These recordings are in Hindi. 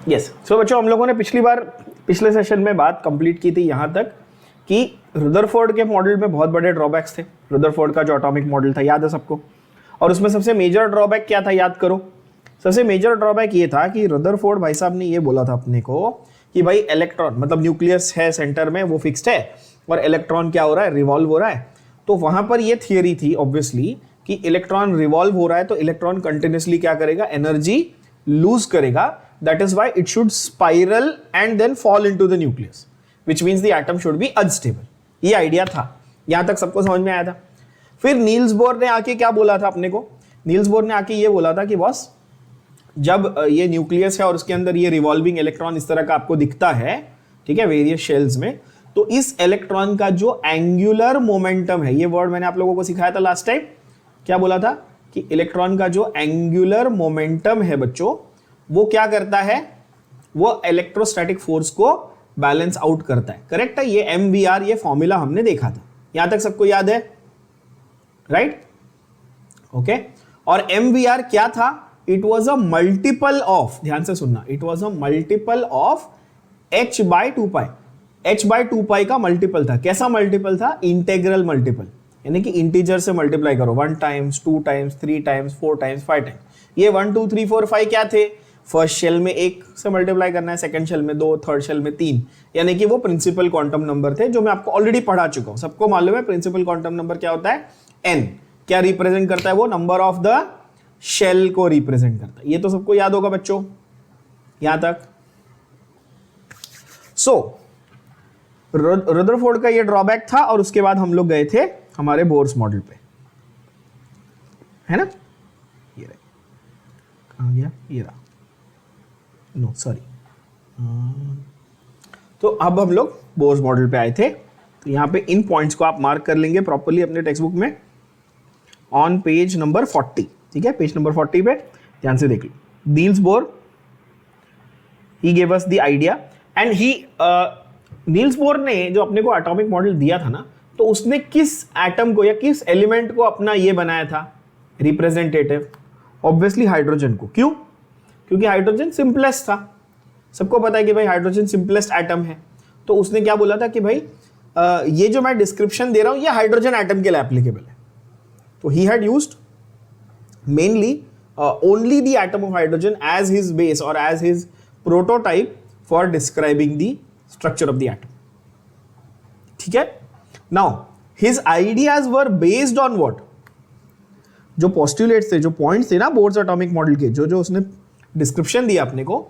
यस सो बच्चों, हम लोगों ने पिछले सेशन में बात कंप्लीट की थी यहाँ तक कि रदरफोर्ड के मॉडल में बहुत बड़े ड्रॉबैक्स थे। रदरफोर्ड का जो एटॉमिक मॉडल था, याद है सबको? और उसमें सबसे मेजर ड्रॉबैक क्या था, याद करो। सबसे मेजर ड्रॉबैक ये था कि रदरफोर्ड भाई साहब ने ये बोला था अपने को कि भाई इलेक्ट्रॉन मतलब न्यूक्लियस है सेंटर में, वो फिक्स्ड है, और इलेक्ट्रॉन क्या हो रहा है, रिवॉल्व हो रहा है। तो वहां पर ये थियरी थी ऑब्वियसली कि इलेक्ट्रॉन रिवॉल्व हो रहा है तो इलेक्ट्रॉन कंटिन्यूसली क्या करेगा, एनर्जी लूज करेगा। That is why it should spiral and then fall into the nucleus, which means the atom should be unstable. ये आइडिया था, यहां तक सबको समझ में आया था। फिर नील्स बोर ने आके क्या बोला था अपने को, नील्स बोर ने आके ये बोला था कि बॉस जब ये न्यूक्लियस है और उसके अंदर ये रिवॉल्विंग इलेक्ट्रॉन इस तरह का आपको दिखता है, ठीक है, वेरियस शेल्स में, तो इस इलेक्ट्रॉन का जो एंगुलर मोमेंटम है, ये वर्ड मैंने आप लोगों को सिखाया था लास्ट टाइम, क्या बोला था कि इलेक्ट्रॉन का जो एंगुलर मोमेंटम है बच्चों, वो क्या करता है, वो इलेक्ट्रोस्टैटिक फोर्स को बैलेंस आउट करता है। करेक्ट है, ये MVR ये फॉर्मूला हमने देखा था, यहां तक सबको याद है, राइट? ओके। और MVR क्या था? It was a multiple of, ध्यान से सुनना, it was a multiple of h/2π। h/2π का मल्टीपल था। कैसा मल्टीपल था? इंटेग्रल मल्टीपल, यानी कि इंटीजर से मल्टीप्लाई करो, 1 times 2 times 3 times 4 times 5 times. ये 1 2 3 4 5 क्या थे? फर्स्ट शेल में 1 से मल्टीप्लाई करना है, सेकंड शेल में 2, थर्ड शेल में 3, यानी कि वो प्रिंसिपल क्वांटम नंबर थे जो मैं आपको ऑलरेडी पढ़ा चुका हूं। सबको मालूम है प्रिंसिपल क्वांटम नंबर क्या होता है? n। क्या रिप्रेजेंट करता है वो? नंबर ऑफ द शेल को रिप्रेजेंट करता है। ये तो सबको याद होगा बच्चों, यहां तक। सो रदरफोर्ड का ये ड्रॉबैक था, और उसके बाद हम लोग गए थे हमारे बोर्स मॉडल पे, है ना? ये रहा, कहां गया? ये रहा, नो सॉरी। तो अब हम लोग बोर्स मॉडल पे आए थे। तो यहां पे इन पॉइंट्स को आप मार्क कर लेंगे प्रॉपर्ली अपने टेक्स्ट बुक में ऑन पेज नंबर 40, ठीक है? पेज नंबर 40 पे ध्यान से देख लो। Niels Bohr, he gave us the idea and he Niels Bohr ने जो अपने को एटॉमिक मॉडल दिया था ना, तो उसने किस एटम को या किस एलिमेंट को अपना ये बनाया था रिप्रेजेंटेटिव? ऑब्वियसली हाइड्रोजन को। क्यों? क्योंकि हाइड्रोजन सिंपलेस्ट था। सबको पता है कि भाई हाइड्रोजन सिंपलेस्ट एटम है। तो उसने क्या बोला था कि भाई ये जो मैं डिस्क्रिप्शन दे रहा हूं ये हाइड्रोजन एटम के लिए एप्लीकेबल है। तो he had used mainly only the atom of hydrogen as his base or as his prototype for describing the structure of the atom. ठीक है? Now his ideas were based on what? जो postulates थे, जो points थे ना बोर्स एटॉमिक मॉडल के, जो उसने डिस्क्रिप्शन दिया अपने को,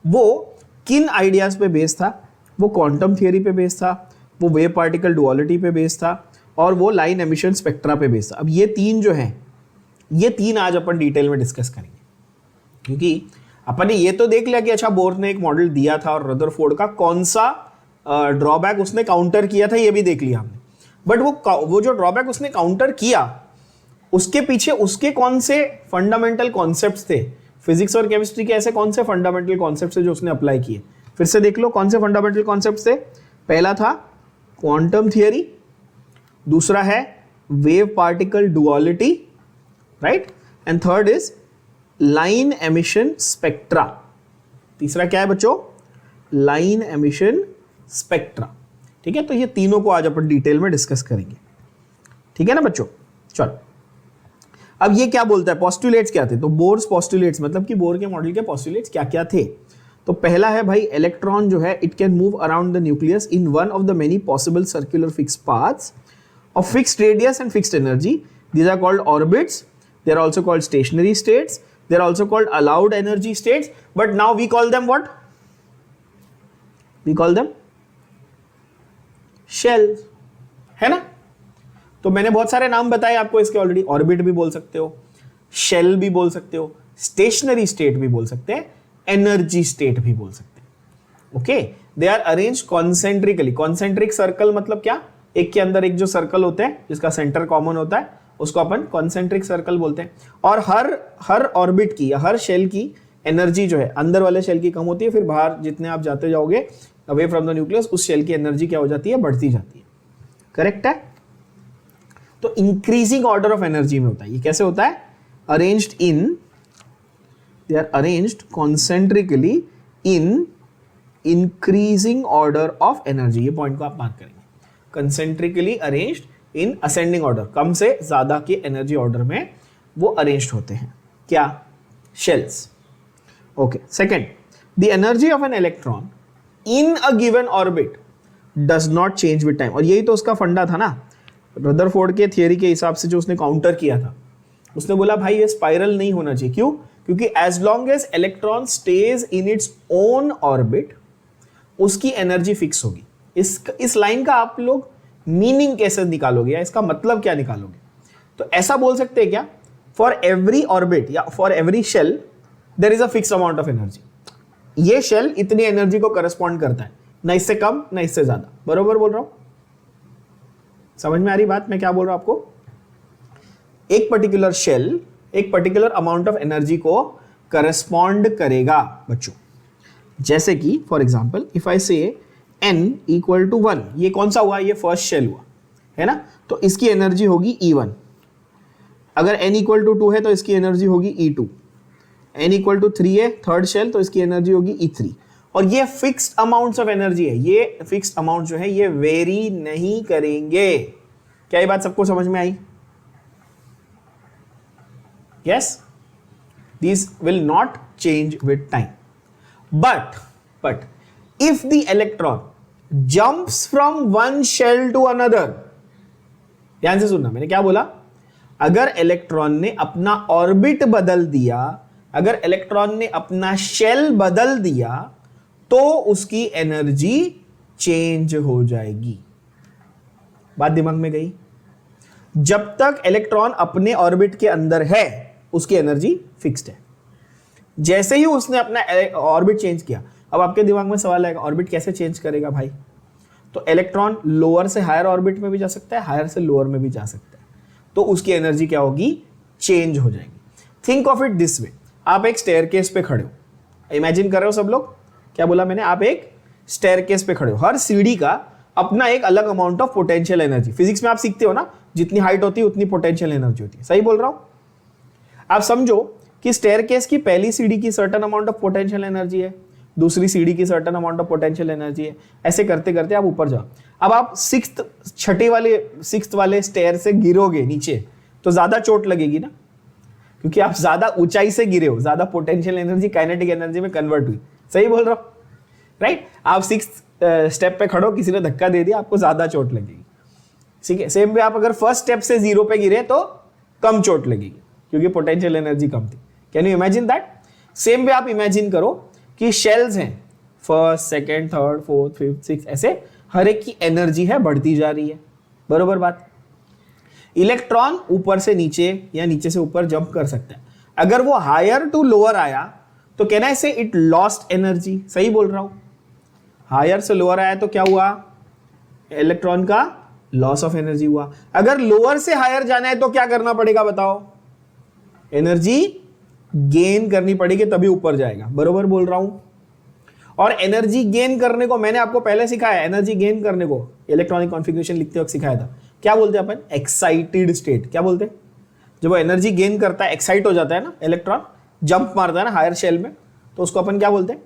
वो किन आइडियाज पे बेस्ड था? वो क्वांटम थियरी पे बेस्ड था, वो वेव पार्टिकल डुअलिटी पे बेस्ड था, और वो लाइन एमिशन स्पेक्ट्रा पे बेस्ड था। अब ये तीन जो हैं, ये तीन आज अपन डिटेल में डिस्कस करेंगे, क्योंकि अपन ने ये तो देख लिया कि अच्छा बोर ने एक मॉडल दिया था और रदरफोर्ड का कौन सा ड्रॉबैक उसने काउंटर किया था, ये भी देख लिया हमने। बट वो जो ड्रॉबैक उसने काउंटर किया, उसके पीछे उसके कौन से फंडामेंटल कॉन्सेप्ट्स थे? फिजिक्स और केमिस्ट्री के ऐसे कौन से फंडामेंटल कॉन्सेप्ट्स थे जो उसने अप्लाई किए? फिर से देख लो कौन से फंडामेंटल कॉन्सेप्ट्स थे। पहला था क्वांटम थियरी, दूसरा है wave particle duality, right, and third is line emission spectra. तीसरा क्या है बच्चों? Line emission spectra. ठीक है, तो ये तीनों को आज अपन डिटेल में डिस्कस करेंगे, ठीक है ना बच्चों? चलो, अब ये क्या बोलता है, पोस्टुलेट्स क्या थे? तो बोर्स पोस्टुलेट्स मतलब कि बोर के मॉडल के पोस्टुलेट्स क्या क्या थे? तो पहला है भाई, इलेक्ट्रॉन जो है it can move around the nucleus in one of the many possible circular fixed paths of fixed radius and fixed energy. These are called orbits. They are also called stationary states. They are also called allowed energy states. But now we call them what? We call them shells. है ना? तो मैंने बहुत सारे नाम बताए आपको इसके ऑलरेडी। ऑर्बिट भी बोल सकते हो, शेल भी बोल सकते हो, स्टेशनरी स्टेट भी बोल सकते हैं, एनर्जी स्टेट भी बोल सकते हैं। Okay, they are arrange concentrically. Concentric circle मतलब क्या? एक के अंदर एक जो सर्कल होते हैं जिसका सेंटर कॉमन होता है उसको अपन कॉन्सेंट्रिक सर्कल बोलते हैं। और हर ऑर्बिट की या हर शेल की एनर्जी जो है अंदर वाले शेल की कम होती है, फिर बाहर जितने आप जाते जाओगे अवे फ्रॉम द न्यूक्लियस, उस शेल की एनर्जी क्या हो जाती है? बढ़ती जाती है। करेक्ट है? तो इंक्रीजिंग ऑर्डर ऑफ एनर्जी में होता है। ये कैसे होता है? Arranged in, they are arranged concentrically in increasing order of energy, ये पॉइंट को आप मार्क करेंगे, concentrically arranged in ascending order, कम से ज्यादा के एनर्जी ऑर्डर में वो अरेंज्ड होते हैं, क्या, shells. Okay, second, the energy of an electron in a given orbit does not change with time, और यही तो उसका फंडा था ना, रदरफोर्ड के थियरी के हिसाब से जो उसने काउंटर किया था, उसने बोला भाई ये स्पाइरल नहीं होना चाहिए, क्यों, क्योंकि as long as electron stays in its own orbit उसकी एनर्जी फिक्स होगी। इस लाइन का आप लोग मीनिंग कैसे निकालोगे या इसका मतलब क्या निकालोगे, तो ऐसा बोल सकते हैं क्या, फॉर एवरी ऑर्बिट या for every shell there is a fix amount of energy, ये शेल इतनी एनर्जी को करस्पॉन्ड करता है, ना इससे कम ना इससे ज्यादा, बरोबर बोल रहा हूं, समझ में आ रही बात मैं क्या बोल रहा हूं आपको। एक पर्टिकुलर शेल एक पर्टिकुलर अमाउंट ऑफ एनर्जी को करस्पॉन्ड करेगा बच्चों, जैसे कि फॉर एग्जांपल इफ आई से n इक्वल टू 1, ये कौन सा हुआ, ये फर्स्ट शेल हुआ है ना, तो इसकी एनर्जी होगी E1, अगर n इक्वल टू 2 है तो इसकी एनर्जी होगी E2, n इक्वल टू 3 है थर्ड शेल तो इसकी एनर्जी होगी E3, और ये फिक्स्ड अमाउंट्स ऑफ एनर्जी है, ये फिक्स्ड अमाउंट जो है ये वेरी नहीं करेंगे। क्या ये बात सबको समझ में आई? Yes, these will not change with time. But if the electron jumps from one shell to another, ध्यान से सुनना, मैंने क्या बोला, अगर इलेक्ट्रॉन ने अपना ऑर्बिट बदल दिया, अगर इलेक्ट्रॉन ने अपना शेल बदल दिया, तो उसकी एनर्जी चेंज हो जाएगी। बात दिमाग में गई? जब तक इलेक्ट्रॉन अपने ऑर्बिट के अंदर है उसकी एनर्जी फिक्स्ड है, जैसे ही उसने अपना ऑर्बिट चेंज किया, अब आपके दिमाग में सवाल आएगा ऑर्बिट कैसे चेंज करेगा भाई, तो इलेक्ट्रॉन लोअर से हायर ऑर्बिट में भी जा सकता है, हायर से लोअर में भी जा सकता है, तो उसकी एनर्जी क्या होगी, चेंज हो जाएगी। Think of it this way, आप एक स्टेयरकेस पे खड़े हो, इमेजिन कर रहे हो सब लोग, क्या बोला मैंने, आप एक स्टेयरकेस पे खड़े हो, हर सीढ़ी का अपना एक अलग amount of potential energy, physics में आप सीखते हो ना, जितनी हाइट होती है उतनी पोटेंशियल एनर्जी होती है, सही बोल रहा हूं? आप समझो कि स्टेयरकेस की पहली सीढ़ी की certain amount of potential energy है, दूसरी सीढ़ी की certain amount of potential energy है, ऐसे करते करते आप ऊपर जाओ। अब आप सिक्स्थ वाले स्टेयर से गिरोगे नीचे तो ज्यादा चोट लगेगी ना, क्योंकि आप ज्यादा ऊंचाई से गिरे हो, ज्यादा पोटेंशियल एनर्जी काइनेटिक एनर्जी में कन्वर्ट हुई, सही बोल रहा हूं, राइट? आप सिक्स्थ स्टेप पे खड़ो, किसी ने धक्का दे दिया, आपको ज्यादा चोट लगेगी, ठीक है। सेम वे आप अगर फर्स्ट स्टेप से 0 पे गिरे तो कम चोट लगेगी, क्योंकि पोटेंशियल एनर्जी कम थी। Can you imagine that? Same way आप इमेजिन करो कि शेल्स हैं, first, second, third, fourth, fifth, sixth, ऐसे हर एक की एनर्जी है बढ़ती जा रही है, बरोबर बात। इलेक्ट्रॉन ऊपर से नीचे या नीचे से ऊपर जंप कर सकता है, अगर वो हायर टू लोअर आया तो कैन आई से इट लॉस्ट एनर्जी, सही बोल रहा हूं, हायर से लोअर आया तो क्या हुआ, इलेक्ट्रॉन का लॉस ऑफ एनर्जी हुआ। अगर लोअर से हायर जाना है तो क्या करना पड़ेगा बताओ, एनर्जी गेन करनी पड़ेगी, तभी ऊपर जाएगा, बरोबर बोल रहा हूं। और एनर्जी गेन करने को मैंने आपको पहले सिखाया, एनर्जी गेन करने को इलेक्ट्रॉनिक कॉन्फ़िगरेशन लिखते वक्त सिखाया था, क्या बोलते हैं अपन, एक्साइटेड स्टेट। क्या बोलते हैं, जब वो एनर्जी गेन करता है, एक्साइट हो जाता है ना, इलेक्ट्रॉन जंप मारता है ना हायर शेल में, तो उसको अपन क्या बोलते हैं,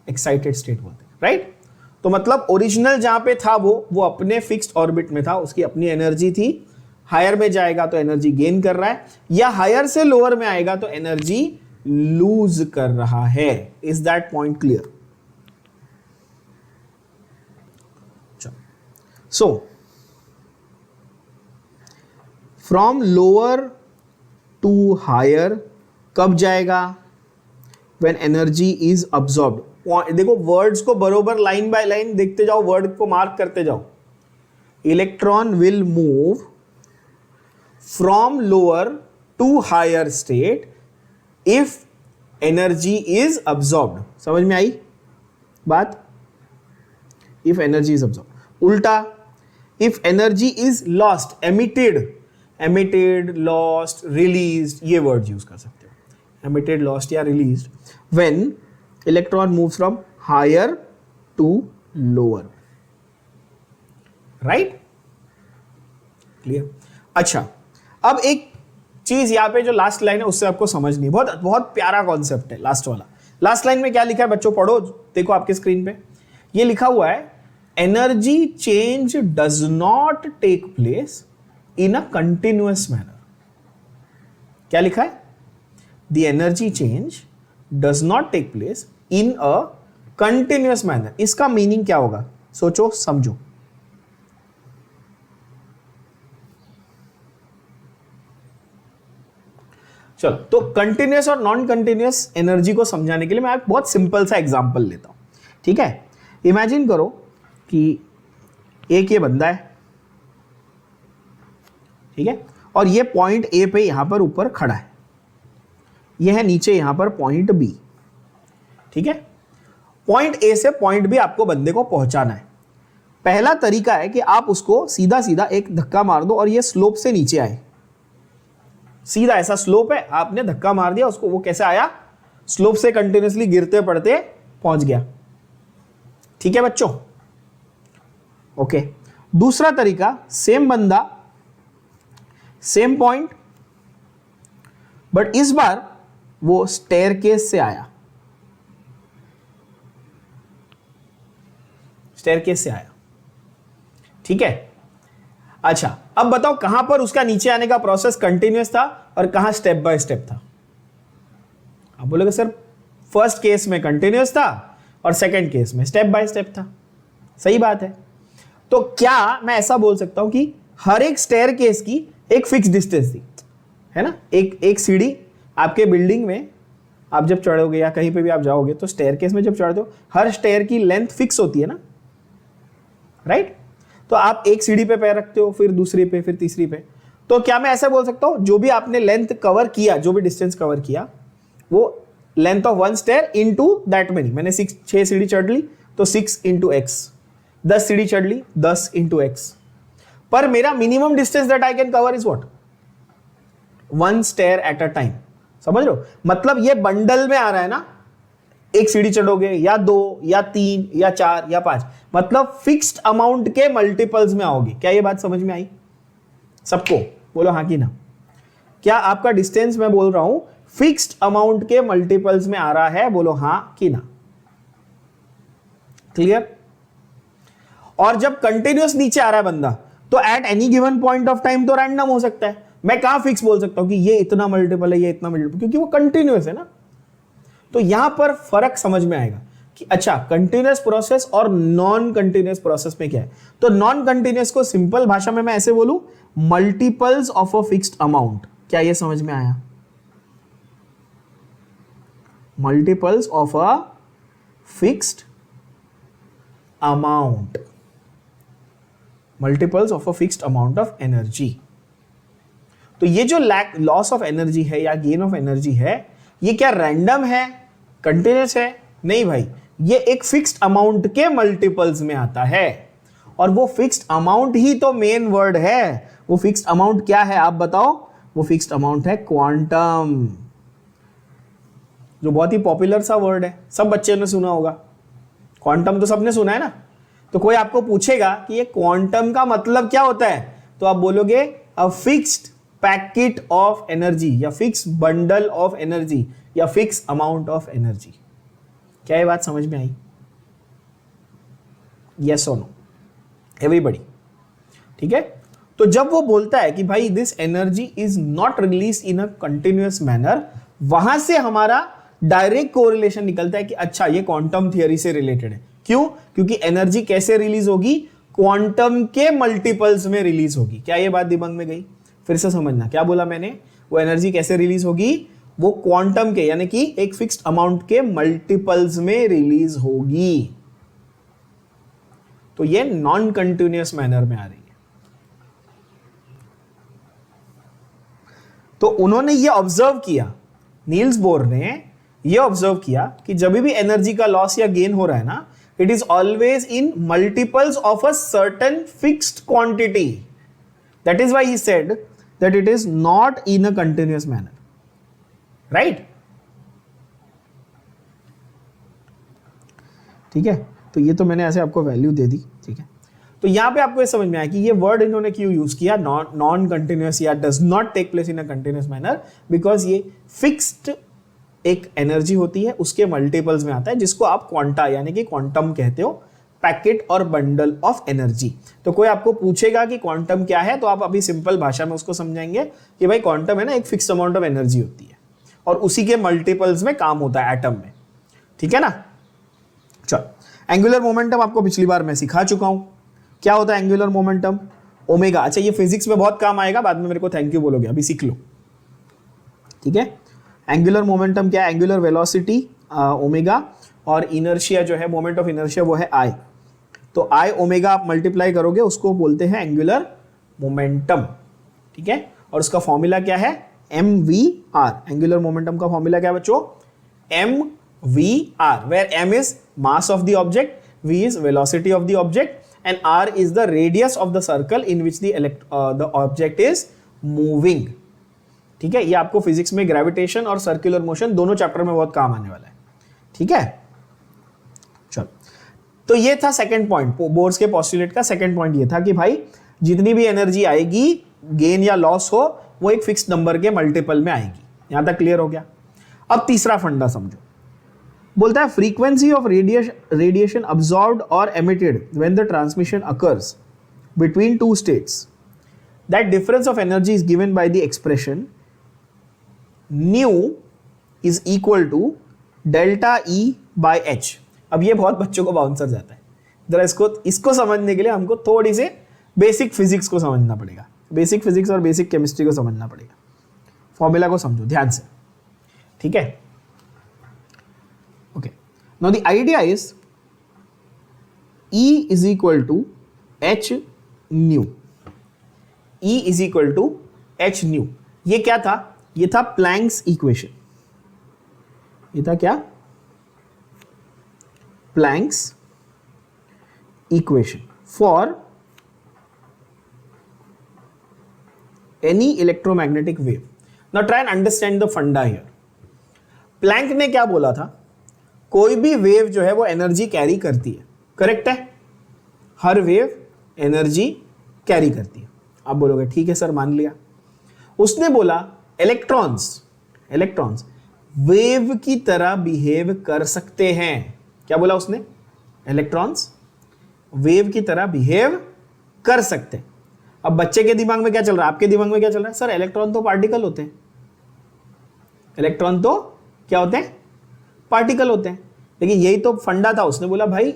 एक्साइटेड स्टेट बोलते हैं, राइट? तो मतलब ओरिजिनल जहां पे था वो अपने फिक्स्ड ऑर्बिट में था, उसकी अपनी एनर्जी थी, हायर में जाएगा तो एनर्जी गेन कर रहा है, या हायर से लोअर में आएगा तो एनर्जी लूज कर रहा है। Is that point clear? So from lower to higher कब जाएगा, व्हेन एनर्जी इज अब्सॉर्ब्ड। देखो वर्ड्स को बरोबर लाइन बाय लाइन देखते जाओ, वर्ड को मार्क करते जाओ। Electron will move from lower to higher state if energy is absorbed. समझ में आई बात? If energy is absorbed. उल्टा, if energy is lost, emitted, lost, released, ये वर्ड यूज कर सकते हो, एमिटेड, लॉस्ट या released, when electron move from higher to lower, right? Clear? अच्छा, अब एक चीज यहां पे जो लास्ट लाइन है उससे आपको समझनी, बहुत बहुत प्यारा कॉन्सेप्ट है लास्ट वाला, लास्ट लाइन में क्या लिखा है बच्चों, पढ़ो, देखो आपके स्क्रीन पे ये लिखा हुआ है, energy change does not take place in a continuous manner. क्या लिखा है? The energy change does not take place in a continuous manner. इसका मीनिंग क्या होगा, सोचो समझो। चलो, तो कंटिन्यूअस और नॉन कंटिन्यूअस एनर्जी को समझाने के लिए मैं एक बहुत सिंपल सा एग्जांपल लेता हूं, ठीक है। इमेजिन करो कि एक ये बंदा है, ठीक है, और ये पॉइंट ए पे यहां पर ऊपर खड़ा है, ये है नीचे यहां पर पॉइंट बी, ठीक है। पॉइंट ए से पॉइंट बी आपको बंदे को पहुंचाना है। पहला तरीका है कि आप उसको सीधा सीधा एक धक्का मार दो और ये स्लोप से नीचे आए, सीधा ऐसा स्लोप है, आपने धक्का मार दिया उसको, वो कैसे आया, स्लोप से कंटिन्यूअसली गिरते पड़ते पहुंच गया, ठीक है बच्चों, ओके। दूसरा तरीका, सेम बंदा सेम पॉइंट, बट इस बार वो स्टेयरकेस से आया, स्टेयरकेस से आया, ठीक है। अच्छा, अब बताओ कहां पर उसका नीचे आने का प्रोसेस कंटिन्यूअस था और कहां स्टेप बाय स्टेप था। आप बोलोगे सर फर्स्ट केस में कंटिन्यूअस था और सेकंड केस में स्टेप बाय स्टेप था, सही बात है। तो क्या मैं ऐसा बोल सकता हूं कि हर एक स्टेयर केस की एक फिक्स डिस्टेंस थी, है ना, एक सीढ़ी आपके बिल्डिंग में आप जब चढ़ोगे या कहीं पे भी आप जाओगे तो स्टेयर केस में जब चढ़ते हो हर स्टेयर की लेंथ फिक्स होती है ना, राइट। तो आप एक सीढ़ी पे पैर रखते हो, फिर दूसरी पे, फिर तीसरी पे। तो क्या मैं ऐसा बोल सकता हूं जो भी आपने लेंथ कवर किया, जो भी डिस्टेंस कवर किया, वो length of one stair into that many, मैंने 6 सीढ़ी चढ़ ली तो 6 इंटू एक्स, 10 सीढ़ी चढ़ ली 10 इंटू एक्स, पर मेरा minimum distance that I can cover is what, 1 stare at a time. समझ लो, मतलब ये बंडल में आ रहा है ना, एक सीढ़ी चढ़ोगे या 2 या 3 या 4 या 5, मतलब फिक्स्ड अमाउंट के मल्टीपल्स में आओगे। क्या ये बात समझ में आई सबको? बोलो हाँ कि ना। क्या आपका डिस्टेंस मैं बोल रहा हूं फिक्स्ड अमाउंट के मल्टीपल्स में आ रहा है? बोलो हाँ कि ना। क्लियर? और जब कंटिन्यूअस नीचे आ रहा है बंदा, तो at any given point of time तो रैंडम हो सकता है। मैं कहां फिक्स बोल सकता हूं कि ये इतना मल्टीपल है, ये इतना मल्टीपल, क्योंकि वो कंटिन्यूअस है ना। तो यहां पर फर्क समझ में आएगा कि अच्छा कंटिन्यूअस प्रोसेस और नॉन कंटिन्यूअस प्रोसेस में क्या है। तो नॉन कंटिन्यूअस को सिंपल भाषा में मैं ऐसे बोलूं, multiples of a fixed amount. क्या ये समझ में आया? Multiples of a fixed amount, multiples of a fixed amount of energy. तो ये जो लॉस ऑफ एनर्जी है या गेन ऑफ एनर्जी है, ये क्या रैंडम है, कंटिन्यूअस है? नहीं भाई, ये एक फिक्स्ड अमाउंट के मल्टीपल्स में आता है। और वो फिक्स्ड अमाउंट ही तो मेन वर्ड है। वो फिक्स्ड अमाउंट क्या है आप बताओ? वो फिक्स्ड अमाउंट है क्वांटम, जो बहुत ही पॉपुलर सा वर्ड है, सब बच्चे ने सुना होगा। क्वांटम तो सबने सुना है ना। तो कोई आपको पूछेगा कि ये क्वांटम का मतलब क्या होता है, तो आप बोलोगे a fixed packet of energy या फिक्स बंडल ऑफ एनर्जी या फिक्स अमाउंट ऑफ एनर्जी। क्या ये बात समझ में आई? यस और नो एवरीबॉडी? ठीक है। तो जब वो बोलता है कि भाई this energy is not release in a continuous manner, वहां से हमारा डायरेक्ट कोरिलेशन निकलता है कि अच्छा ये क्वांटम थियरी से रिलेटेड है। क्यों? क्योंकि एनर्जी कैसे रिलीज होगी? क्वांटम के मल्टीपल्स में रिलीज होगी। क्या ये बात दिमाग में गई? फिर से समझना, क्या बोला मैंने? वो एनर्जी कैसे रिलीज होगी? वो क्वांटम के यानी कि एक फिक्स्ड अमाउंट के मल्टीपल्स में रिलीज होगी। तो ये नॉन कंटिन्यूअस मैनर में आ रही है। तो उन्होंने ये ऑब्जर्व किया, नील्स बोर ने ये ऑब्जर्व किया कि जब भी एनर्जी का लॉस या गेन हो रहा है ना, it is always in multiples of a certain fixed quantity. That is why he said that it is not in a continuous manner, right? ठीक है। तो ये तो मैंने ऐसे आपको वैल्यू दे दी, ठीक है। तो यहां पे आपको ये समझ में आया कि ये वर्ड इन्होंने क्यों यूज किया, नॉन कंटिन्यूअस या does not take place in a continuous manner, because ये फिक्स्ड एक एनर्जी होती है उसके मल्टीपल्स में आता है, जिसको आप क्वांटा यानी कि क्वांटम कहते हो, पैकेट और बंडल ऑफ एनर्जी। तो कोई आपको पूछेगा कि क्वांटम क्या है, तो आप अभी सिंपल भाषा में उसको समझाएंगे कि भाई क्वांटम है ना, एक फिक्स अमाउंट ऑफ एनर्जी होती है और उसी के मल्टीपल्स में काम होता है एटम में, ठीक है ना। चलो एंगुलर मोमेंटम आपको पिछली बार मैं सिखा चुका हूं, क्या होता है एंगुलर मोमेंटम, ओमेगा। अच्छा ये फिजिक्स में बहुत काम आएगा, बाद में मेरे को थैंक यू बोलोगे, अभी सीख लो, ठीक है। एंगुलर मोमेंटम क्या है, एंगुलर वेलोसिटी ओमेगा, और इनर्शिया जो है, मोमेंट ऑफ इनर्शिया वो है आई। तो आई ओमेगा आप मल्टीप्लाई करोगे उसको बोलते हैं एंगुलर मोमेंटम, ठीक है। और उसका फॉर्मूला क्या है, M V R. Angular momentum का फॉर्मूला क्या है बच्चों, M V R, where M is mass of the object, V is velocity of the object and R is the radius of the circle in which the object is moving, ठीक है। ये आपको फिजिक्स में ग्रेविटेशन और सर्कुलर मोशन दोनों चैप्टर में बहुत काम आने वाला है, ठीक है। चलो तो ये था सेकंड पॉइंट, बोर्स के पोस्टुलेट का सेकंड पॉइंट ये था कि भाई जितनी भी एनर्जी आएगी, गेन या लॉस हो, वो एक फिक्स नंबर के मल्टीपल में आएगी। यहां तक क्लियर हो गया। अब तीसरा फंडा समझो, बोलता है फ्रीक्वेंसी ऑफ रेडिएशन अब्सॉर्ब्ड और emitted when the transmission occurs between two states, that difference of energy is given by the expression nu is equal to delta E by H. अब ये बहुत बच्चों को बाउंसर जाता है, जरा इसको समझने के लिए हमको थोड़ी से बेसिक फिजिक्स को समझना पड़ेगा, बेसिक फिजिक्स और बेसिक केमिस्ट्री को समझना पड़ेगा। फॉर्मूला को समझो ध्यान से, ठीक है। Okay, now the idea is E is equal to H nu, E is equal to H nu. ये क्या था, ये था प्लैंक्स इक्वेशन, ये था क्या, Planck's equation for any electromagnetic wave. Now try and understand the funda here. Planck ने क्या बोला था, कोई भी वेव जो है वो एनर्जी कैरी करती है, करेक्ट है, हर वेव एनर्जी कैरी करती है। आप बोलोगे ठीक है सर मान लिया। उसने बोला इलेक्ट्रॉन्स वेव की तरह बिहेव कर सकते हैं। क्या बोला उसने, इलेक्ट्रॉन्स वेव की तरह बिहेव कर सकते हैं। अब बच्चे के दिमाग में क्या चल रहा है, आपके दिमाग में क्या चल रहा है, सर इलेक्ट्रॉन तो पार्टिकल होते हैं, इलेक्ट्रॉन तो क्या होते हैं, पार्टिकल होते हैं। लेकिन यही तो फंडा था, उसने बोला भाई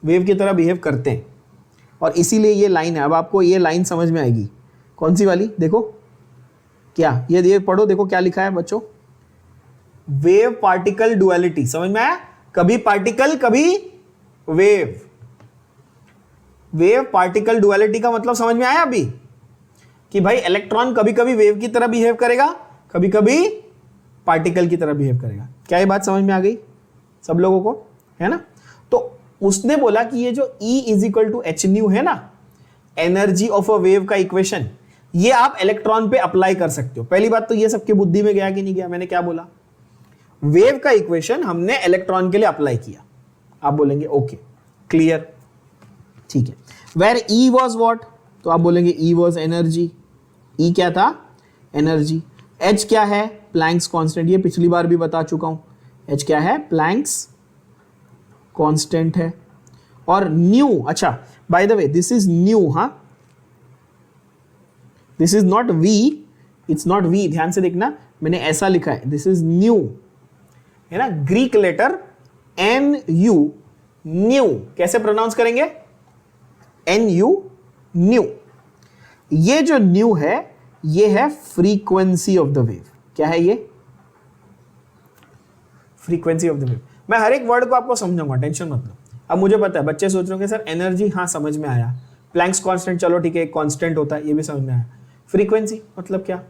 वेव की तरह बिहेव करते हैं, और इसीलिए ये लाइन है। अब आपको ये लाइन समझ में आएगी, कौन सी वाली, देखो क्या, ये पढ़ो, देखो क्या लिखा है बच्चों, वेव पार्टिकल डुअलिटी। समझ में आया, कभी पार्टिकल कभी वेव, वेव पार्टिकल डुअलिटी का मतलब समझ में आया अभी, कि भाई इलेक्ट्रॉन कभी कभी वेव की तरह बिहेव करेगा, कभी कभी पार्टिकल की तरह बिहेव करेगा। क्या ये बात समझ में आ गई सब लोगों को, है ना। तो उसने बोला कि ये जो E is equal to H nu है ना, एनर्जी ऑफ अ वेव का इक्वेशन, ये आप इलेक्ट्रॉन पे अप्लाई कर सकते हो। पहली बात तो ये सबके बुद्धि में गया कि नहीं गया, मैंने क्या बोला, वेव का इक्वेशन हमने इलेक्ट्रॉन के लिए अप्लाई किया। आप बोलेंगे ओके क्लियर, ठीक है। वेयर E वॉज वॉट, तो आप बोलेंगे E वॉज एनर्जी, E क्या था, एनर्जी। H क्या है, प्लैंक्स कांस्टेंट, ये पिछली बार भी बता चुका हूं। H क्या है, प्लैंक्स कांस्टेंट है। और न्यू, अच्छा by the way this is new, हाँ this is not V, it's not V, ध्यान से देखना मैंने ऐसा लिखा है, दिस इज न्यू, है ना, ग्रीक लेटर NU, न्यू। कैसे प्रोनाउंस करेंगे, NU, न्यू। ये जो न्यू है ये है फ्रीक्वेंसी ऑफ द वेव। क्या है ये, फ्रीक्वेंसी ऑफ द वेव। मैं हर एक वर्ड को आपको समझाऊंगा, टेंशन मत लो। अब मुझे पता है बच्चे सोच रहे होंगे सर एनर्जी, हाँ समझ में आया, प्लैंक्स कांस्टेंट चलो ठीक है, एक कांस्टेंट होता है, ये भी समझ में आया। फ्रीक्वेंसी मतलब क्या,